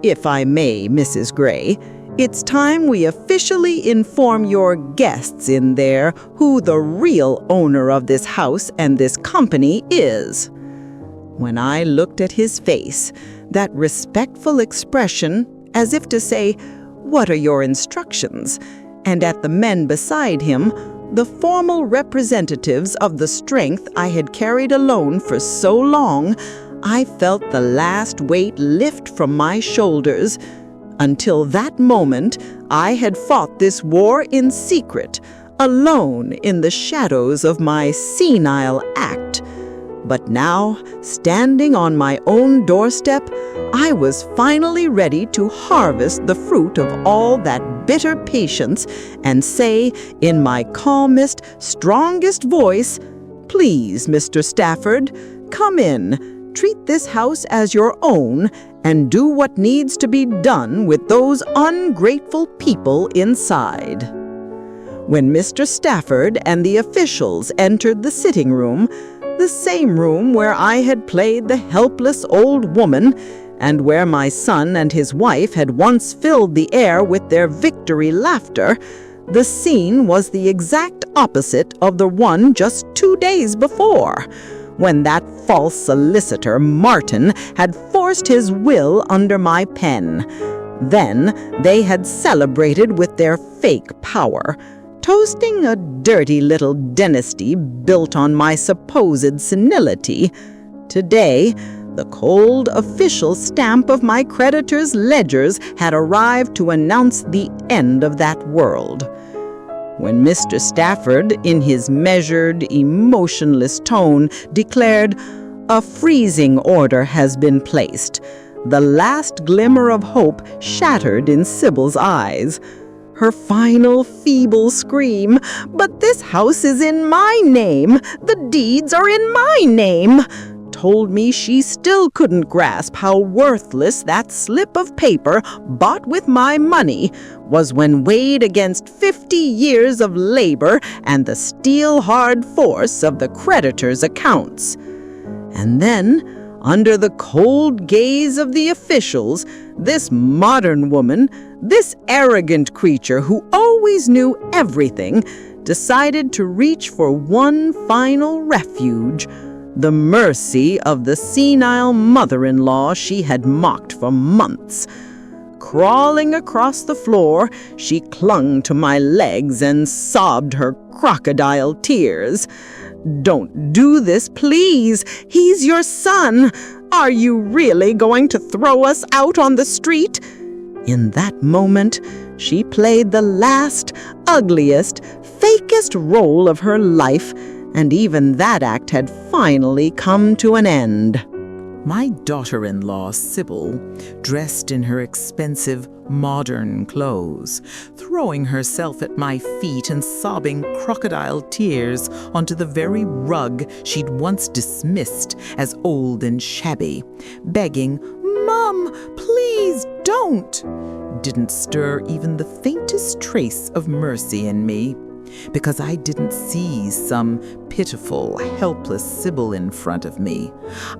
"If I may, Mrs. Gray, it's time we officially inform your guests in there who the real owner of this house and this company is." When I looked at his face, that respectful expression, as if to say, "What are your instructions?" and at the men beside him, the formal representatives of the strength I had carried alone for so long, I felt the last weight lift from my shoulders. Until that moment, I had fought this war in secret, alone in the shadows of my senile act. But now, standing on my own doorstep, I was finally ready to harvest the fruit of all that bitter patience and say, in my calmest, strongest voice, "Please, Mr. Stafford, come in, treat this house as your own, and do what needs to be done with those ungrateful people inside." When Mr. Stafford and the officials entered the sitting room, the same room where I had played the helpless old woman, And where my son and his wife had once filled the air with their victory laughter, the scene was the exact opposite of the one just 2 days before, when that false solicitor, Martin, had forced his will under my pen. Then they had celebrated with their fake power, toasting a dirty little dynasty built on my supposed senility. Today, the cold official stamp of my creditors' ledgers had arrived to announce the end of that world. When Mr. Stafford, in his measured, emotionless tone, declared, "A freezing order has been placed," the last glimmer of hope shattered in Sybil's eyes. Her final feeble scream, "But this house is in my name! The deeds are in my name!" told me she still couldn't grasp how worthless that slip of paper, bought with my money, was when weighed against 50 years of labor and the steel-hard force of the creditor's accounts. And then, under the cold gaze of the officials, this modern woman, this arrogant creature who always knew everything, decided to reach for one final refuge: the mercy of the senile mother-in-law she had mocked for months. Crawling across the floor, she clung to my legs and sobbed her crocodile tears. "Don't do this, please. He's your son. Are you really going to throw us out on the street?" In that moment, she played the last, ugliest, fakest role of her life, and even that act had finally come to an end. My daughter-in-law, Sybil, dressed in her expensive, modern clothes, throwing herself at my feet and sobbing crocodile tears onto the very rug she'd once dismissed as old and shabby, begging, "Mom, please don't," didn't stir even the faintest trace of mercy in me, because I didn't see some pitiful, helpless Sybil in front of me.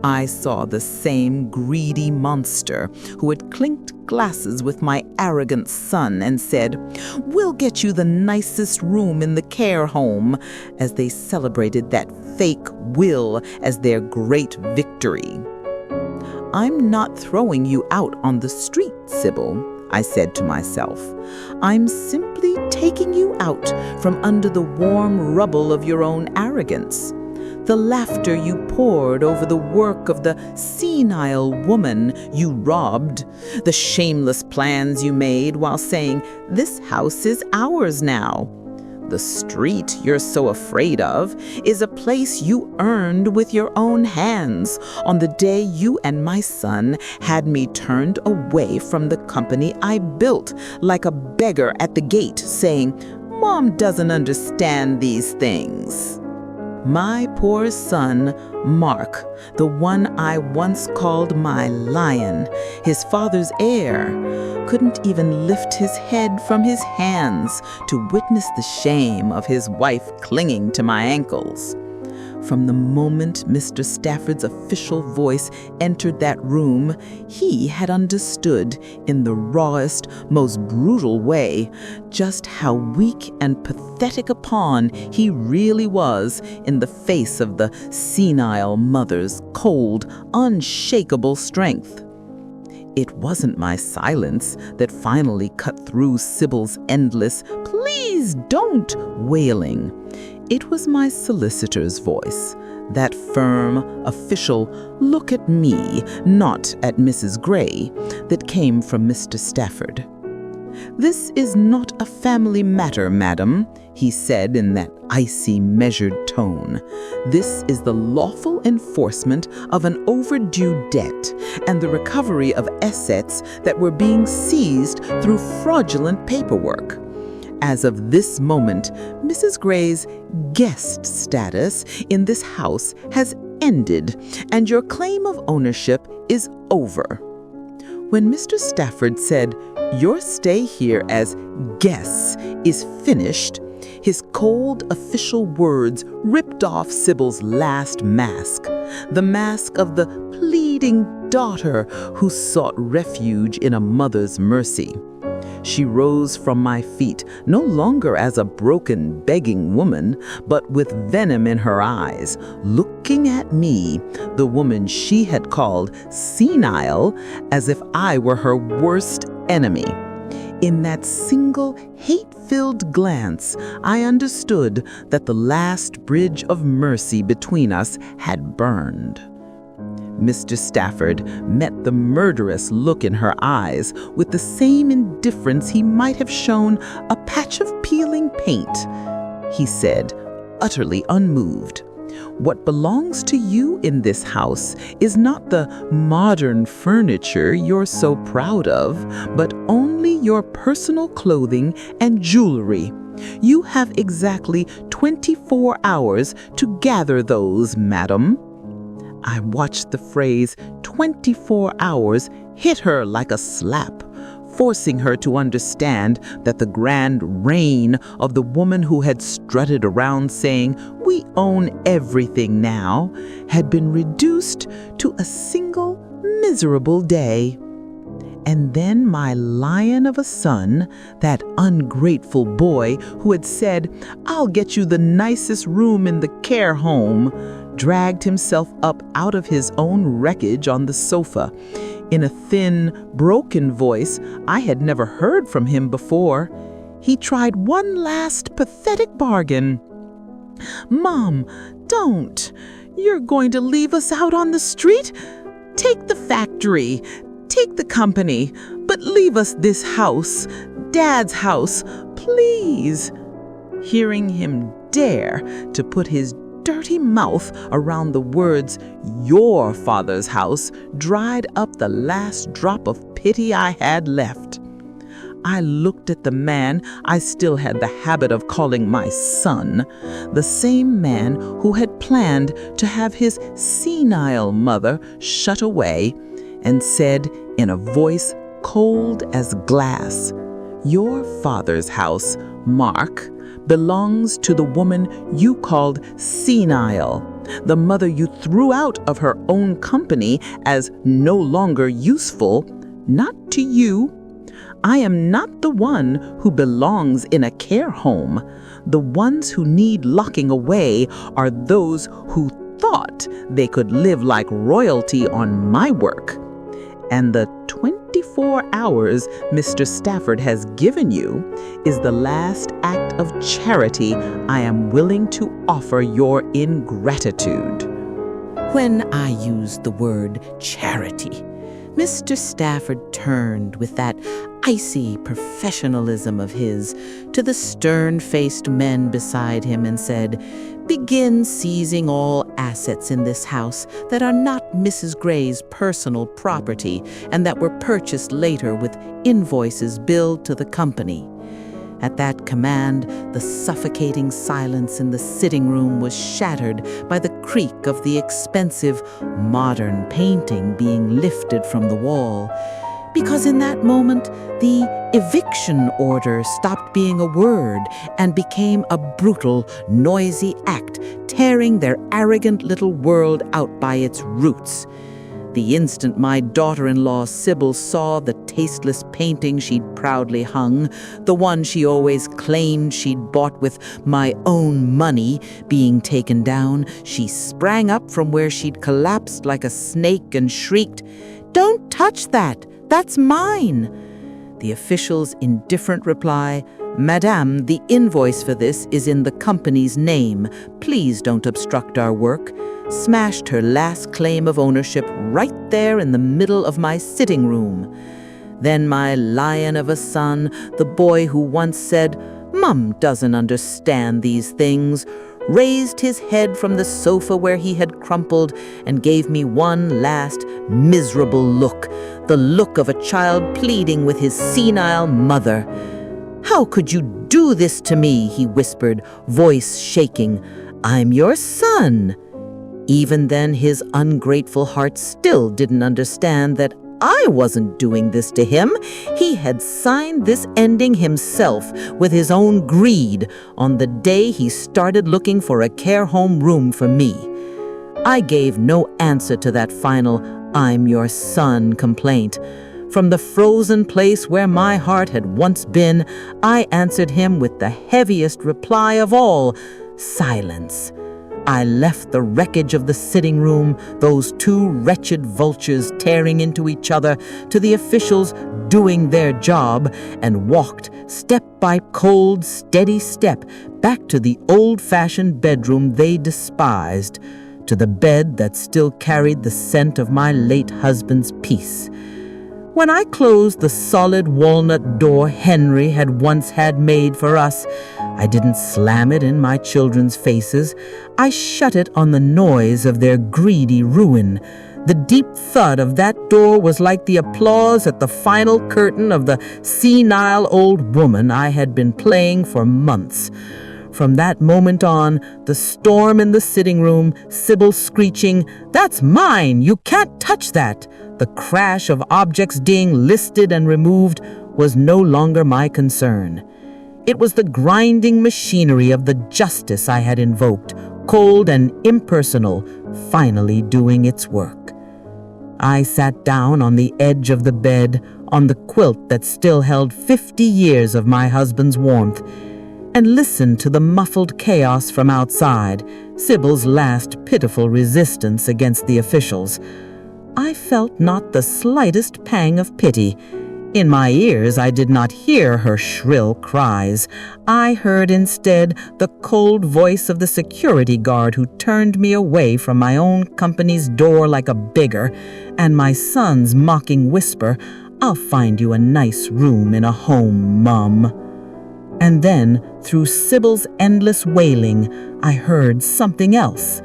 I saw the same greedy monster who had clinked glasses with my arrogant son and said, "We'll get you the nicest room in the care home," as they celebrated that fake will as their great victory. "I'm not throwing you out on the street, Sybil," I said to myself. "I'm simply taking you out from under the warm rubble of your own arrogance. The laughter you poured over the work of the senile woman you robbed, the shameless plans you made while saying, 'This house is ours now.' The street you're so afraid of is a place you earned with your own hands on the day you and my son had me turned away from the company I built like a beggar at the gate, saying, 'Mom doesn't understand these things.' My poor son, Mark, the one I once called my lion, his father's heir, couldn't even lift his head from his hands to witness the shame of his wife clinging to my ankles. From the moment Mr. Stafford's official voice entered that room, he had understood in the rawest, most brutal way just how weak and pathetic a pawn he really was in the face of the senile mother's cold, unshakable strength. It wasn't my silence that finally cut through Sybil's endless, "Please don't," wailing. It was my solicitor's voice, that firm, official, "Look at me, not at Mrs. Gray," that came from Mr. Stafford. "This is not a family matter, madam," he said in that icy, measured tone. "This is the lawful enforcement of an overdue debt and the recovery of assets that were being seized through fraudulent paperwork. As of this moment, Mrs. Gray's guest status in this house has ended, and your claim of ownership is over." When Mr. Stafford said, "Your stay here as guests is finished," his cold official words ripped off Sybil's last mask, the mask of the pleading pleading daughter who sought refuge in a mother's mercy. She rose from my feet, no longer as a broken, begging woman, but with venom in her eyes, looking at me, the woman she had called senile, as if I were her worst enemy. In that single, hate-filled glance, I understood that the last bridge of mercy between us had burned. Mr. Stafford met the murderous look in her eyes with the same indifference he might have shown a patch of peeling paint. He said, utterly unmoved, "What belongs to you in this house is not the modern furniture you're so proud of, but only your personal clothing and jewelry. You have exactly 24 hours to gather those, madam." I watched the phrase 24 hours hit her like a slap, forcing her to understand that the grand reign of the woman who had strutted around saying, "We own everything now," had been reduced to a single miserable day. And then my lion of a son, that ungrateful boy who had said, "I'll get you the nicest room in the care home," dragged himself up out of his own wreckage on the sofa. In a thin, broken voice I had never heard from him before, he tried one last pathetic bargain. "Mom, don't. You're going to leave us out on the street? Take the factory. Take the company, but leave us this house, Dad's house, please." Hearing him dare to put his dirty mouth around the words "your father's house" dried up the last drop of pity I had left. I looked at the man I still had the habit of calling my son, the same man who had planned to have his senile mother shut away, and said in a voice cold as glass, "Your father's house, Mark, belongs to the woman you called senile, the mother you threw out of her own company as no longer useful, not to you. I am not the one who belongs in a care home. The ones who need locking away are those who thought they could live like royalty on my work. And the 24 hours Mr. Stafford has given you is the last act of charity I am willing to offer your ingratitude." When I used the word charity, Mr. Stafford turned with that icy professionalism of his to the stern-faced men beside him and said, "Begin seizing all assets in this house that are not Mrs. Gray's personal property and that were purchased later with invoices billed to the company." At that command, the suffocating silence in the sitting room was shattered by the creak of the expensive modern painting being lifted from the wall. Because in that moment, the eviction order stopped being a word and became a brutal, noisy act, tearing their arrogant little world out by its roots. The instant my daughter-in-law Sybil saw the tasteless painting she'd proudly hung, the one she always claimed she'd bought with my own money, being taken down, she sprang up from where she'd collapsed like a snake and shrieked, "Don't touch that! That's mine!" The official's indifferent reply, "Madame, the invoice for this is in the company's name. Please don't obstruct our work," smashed her last claim of ownership right there in the middle of my sitting room. Then my lion of a son, the boy who once said, "Mum doesn't understand these things," raised his head from the sofa where he had crumpled and gave me one last miserable look, the look of a child pleading with his senile mother. "How could you do this to me?" he whispered, voice shaking. "I'm your son." Even then, his ungrateful heart still didn't understand that I wasn't doing this to him. He had signed this ending himself with his own greed on the day he started looking for a care home room for me. I gave no answer to that final, "I'm your son" complaint. From the frozen place where my heart had once been, I answered him with the heaviest reply of all: silence. I left the wreckage of the sitting room, those two wretched vultures tearing into each other, to the officials doing their job, and walked, step by cold, steady step, back to the old-fashioned bedroom they despised, to the bed that still carried the scent of my late husband's peace. When I closed the solid walnut door Henry had once had made for us, I didn't slam it in my children's faces. I shut it on the noise of their greedy ruin. The deep thud of that door was like the applause at the final curtain of the senile old woman I had been playing for months. From that moment on, the storm in the sitting room, Sybil screeching, "That's mine! You can't touch that!" the crash of objects being listed and removed, was no longer my concern. It was the grinding machinery of the justice I had invoked, cold and impersonal, finally doing its work. I sat down on the edge of the bed, on the quilt that still held 50 years of my husband's warmth, and listened to the muffled chaos from outside, Sybil's last pitiful resistance against the officials. I felt not the slightest pang of pity. In my ears I did not hear her shrill cries. I heard instead the cold voice of the security guard who turned me away from my own company's door like a beggar, and my son's mocking whisper, "I'll find you a nice room in a home, Mum." And then, through Sybil's endless wailing, I heard something else.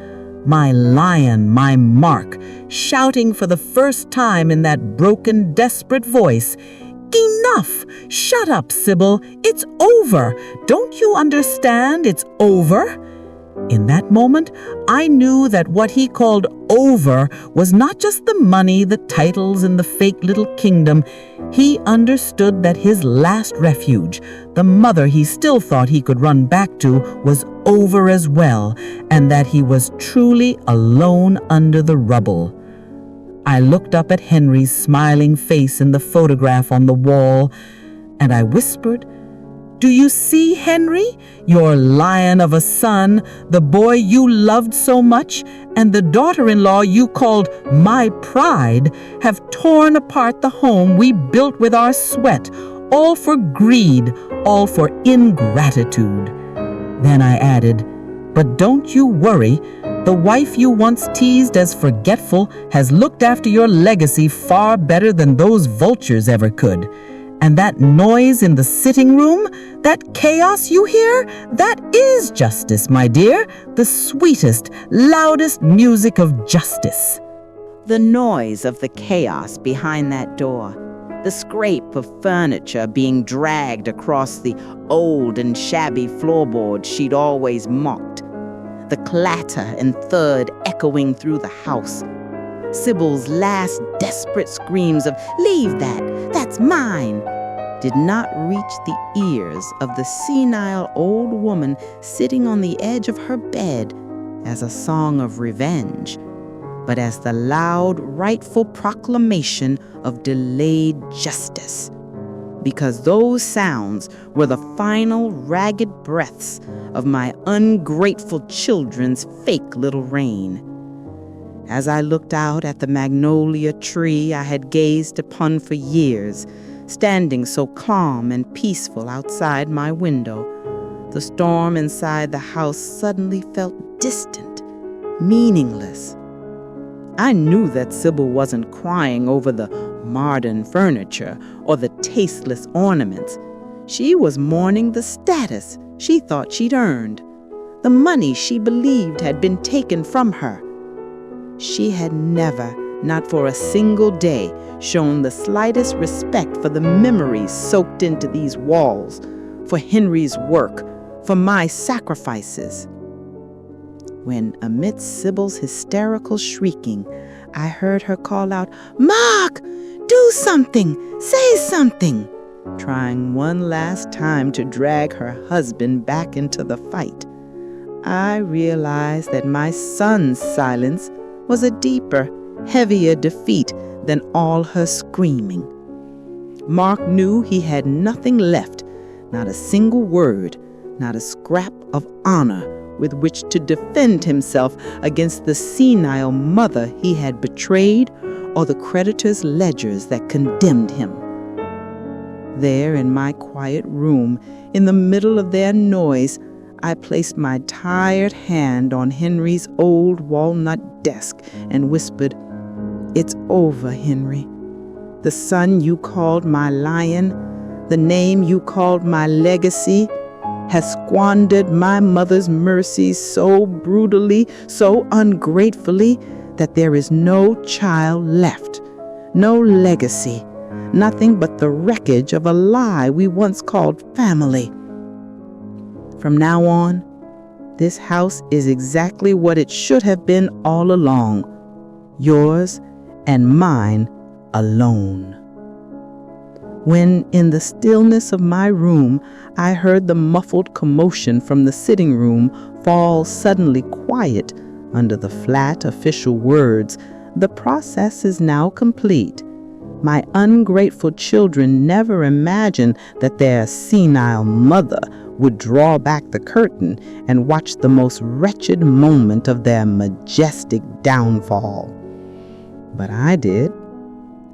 My lion, my Mark, shouting for the first time in that broken, desperate voice, "Enough! Shut up, Sybil! It's over! Don't you understand? It's over!" In that moment, I knew that what he called over was not just the money, the titles, and the fake little kingdom. He understood that his last refuge, the mother he still thought he could run back to, was over as well, and that he was truly alone under the rubble. I looked up at Henry's smiling face in the photograph on the wall, and I whispered, "Do you see, Henry? Your lion of a son, the boy you loved so much, and the daughter-in-law you called my pride, have torn apart the home we built with our sweat, all for greed, all for ingratitude." Then I added, "But don't you worry. The wife you once teased as forgetful has looked after your legacy far better than those vultures ever could. And that noise in the sitting room, that chaos you hear, that is justice, my dear, the sweetest, loudest music of justice." The noise of the chaos behind that door, the scrape of furniture being dragged across the old and shabby floorboards she'd always mocked, the clatter and thud echoing through the house, Sybil's last desperate screams of "Leave that, that's mine," did not reach the ears of the senile old woman sitting on the edge of her bed as a song of revenge, but as the loud, rightful proclamation of delayed justice. Because those sounds were the final ragged breaths of my ungrateful children's fake little reign. As I looked out at the magnolia tree I had gazed upon for years, standing so calm and peaceful outside my window, the storm inside the house suddenly felt distant, meaningless. I knew that Sybil wasn't crying over the modern furniture or the tasteless ornaments. She was mourning the status she thought she'd earned, the money she believed had been taken from her. She had never, not for a single day, shown the slightest respect for the memories soaked into these walls, for Henry's work, for my sacrifices. When, amidst Sybil's hysterical shrieking, I heard her call out, "Mark, do something, say something," trying one last time to drag her husband back into the fight, I realized that my son's silence was a deeper, heavier defeat than all her screaming. Mark knew he had nothing left, not a single word, not a scrap of honor with which to defend himself against the senile mother he had betrayed or the creditor's ledgers that condemned him. There in my quiet room, in the middle of their noise, I placed my tired hand on Henry's old walnut desk and whispered, "It's over, Henry. The son you called my lion, the name you called my legacy, has squandered my mother's mercies so brutally, so ungratefully, that there is no child left, no legacy, nothing but the wreckage of a lie we once called family. From now on, this house is exactly what it should have been all along, yours and mine alone." When, in the stillness of my room, I heard the muffled commotion from the sitting room fall suddenly quiet under the flat official words, "The process is now complete," my ungrateful children never imagined that their senile mother would draw back the curtain and watch the most wretched moment of their majestic downfall. But I did.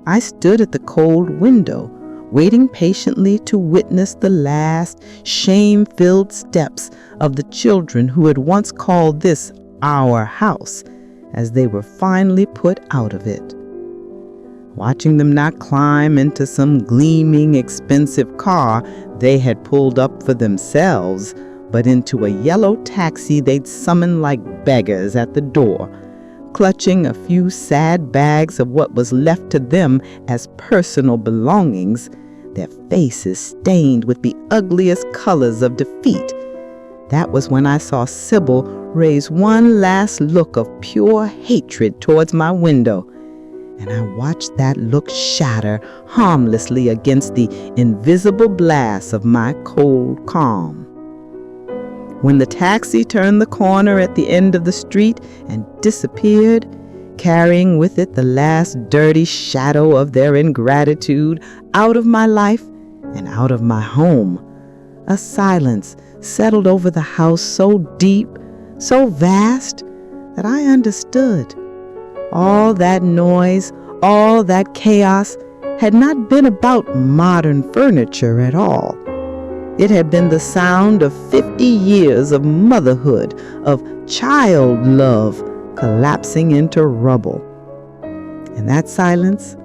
I stood at the cold window, waiting patiently to witness the last shame-filled steps of the children who had once called this our house, as they were finally put out of it. Watching them not climb into some gleaming, expensive car they had pulled up for themselves, but into a yellow taxi they'd summoned like beggars at the door, clutching a few sad bags of what was left to them as personal belongings, their faces stained with the ugliest colors of defeat. That was when I saw Sybil raise one last look of pure hatred towards my window, and I watched that look shatter harmlessly against the invisible blast of my cold calm. When the taxi turned the corner at the end of the street and disappeared, carrying with it the last dirty shadow of their ingratitude out of my life and out of my home, a silence settled over the house so deep, so vast, that I understood. All that noise, all that chaos had not been about modern furniture at all. It had been the sound of 50 years of motherhood, of child love collapsing into rubble. And that silence,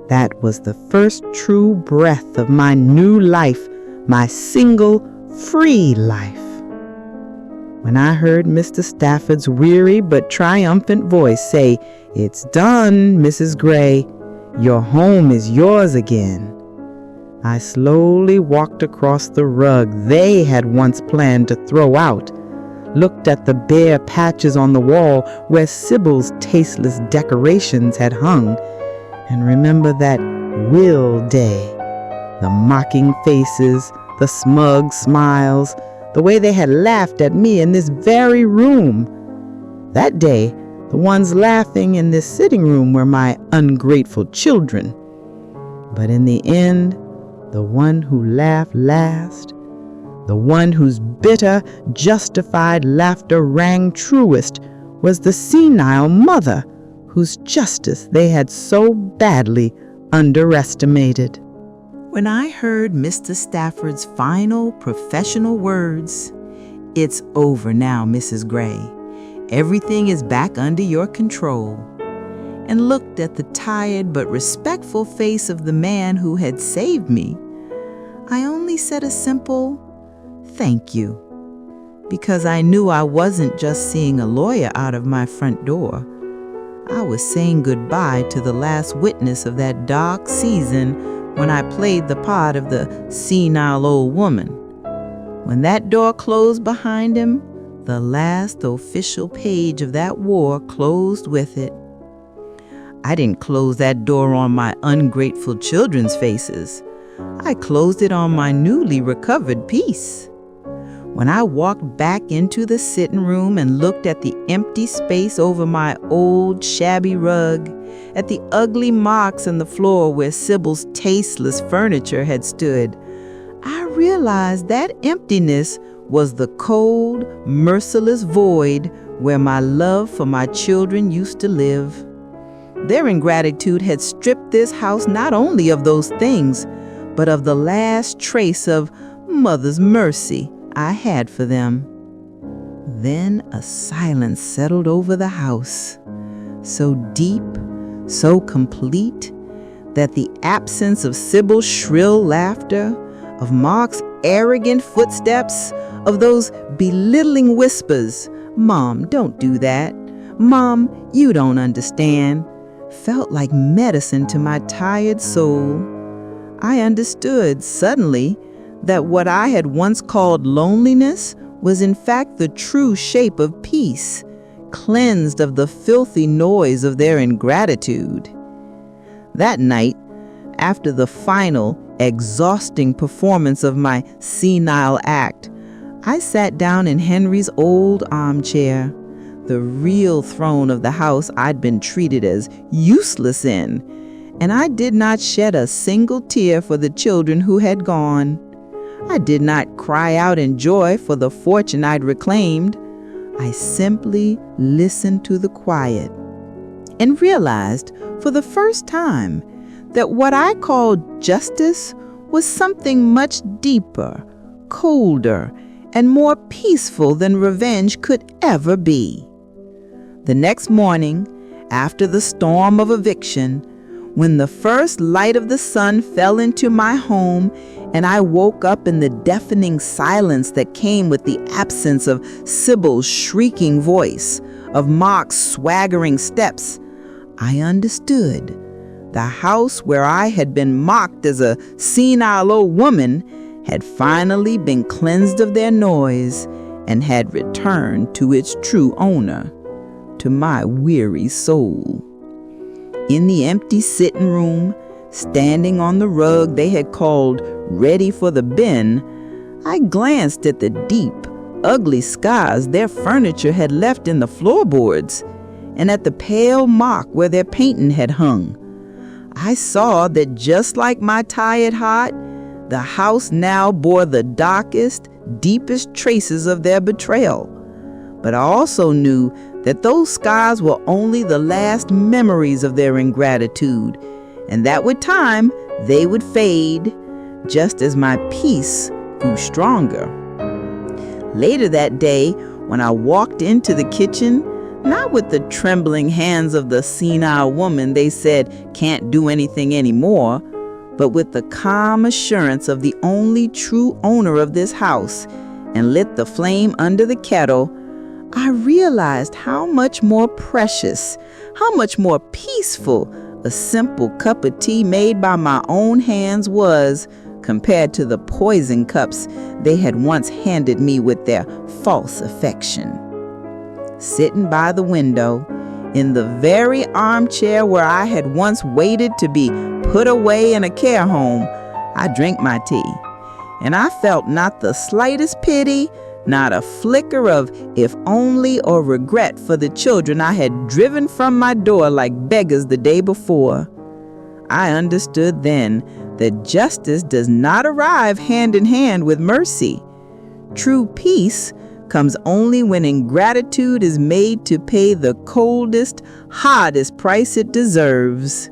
that was the first true breath of my new life, my single, free life. When I heard Mr. Stafford's weary but triumphant voice say, "It's done, Mrs. Gray. Your home is yours again," I slowly walked across the rug they had once planned to throw out, looked at the bare patches on the wall where Sybil's tasteless decorations had hung, and remembered that will day, the mocking faces, the smug smiles, the way they had laughed at me in this very room. That day, the ones laughing in this sitting room were my ungrateful children. But in the end, the one who laughed last, the one whose bitter, justified laughter rang truest, was the senile mother whose justice they had so badly underestimated. When I heard Mr. Stafford's final professional words, "It's over now, Mrs. Gray. Everything is back under your control," and looked at the tired but respectful face of the man who had saved me, I only said a simple thank you, because I knew I wasn't just seeing a lawyer out of my front door. I was saying goodbye to the last witness of that dark season when I played the part of the senile old woman. When that door closed behind him, the last official page of that war closed with it. I didn't close that door on my ungrateful children's faces. I closed it on my newly recovered peace. When I walked back into the sitting room and looked at the empty space over my old shabby rug, at the ugly marks in the floor where Sybil's tasteless furniture had stood. I realized that emptiness was the cold, merciless void where my love for my children used to live. Their ingratitude had stripped this house not only of those things, but of the last trace of mother's mercy I had for them. Then a silence settled over the house, so deep, so complete, that the absence of Sybil's shrill laughter, of Mark's arrogant footsteps, of those belittling whispers, "Mom, don't do that. Mom, you don't understand," felt like medicine to my tired soul. I understood suddenly that what I had once called loneliness was in fact the true shape of peace, cleansed of the filthy noise of their ingratitude. That night, after the final, exhausting performance of my senile act, I sat down in Henry's old armchair, the real throne of the house I'd been treated as useless in, and I did not shed a single tear for the children who had gone. I did not cry out in joy for the fortune I'd reclaimed. I simply listened to the quiet and realized for the first time that what I called justice was something much deeper, colder, and more peaceful than revenge could ever be. The next morning, after the storm of eviction, when the first light of the sun fell into my home and I woke up in the deafening silence that came with the absence of Sybil's shrieking voice, of Mark's swaggering steps, I understood. The house where I had been mocked as a senile old woman had finally been cleansed of their noise and had returned to its true owner, to my weary soul. In the empty sitting room, standing on the rug they had called ready for the bin, I glanced at the deep, ugly scars their furniture had left in the floorboards, and at the pale mark where their painting had hung. I saw that just like my tired heart, the house now bore the darkest, deepest traces of their betrayal. But I also knew that those scars were only the last memories of their ingratitude, and that with time they would fade, just as my peace grew stronger. Later that day, when I walked into the kitchen, not with the trembling hands of the senile woman they said can't do anything anymore, but with the calm assurance of the only true owner of this house, and lit the flame under the kettle, I realized how much more precious, how much more peaceful a simple cup of tea made by my own hands was compared to the poison cups they had once handed me with their false affection. Sitting by the window, in the very armchair where I had once waited to be put away in a care home, I drank my tea, and I felt not the slightest pity, not a flicker of if only or regret for the children I had driven from my door like beggars the day before. I understood then that justice does not arrive hand in hand with mercy. True peace comes only when ingratitude is made to pay the coldest, hardest price it deserves.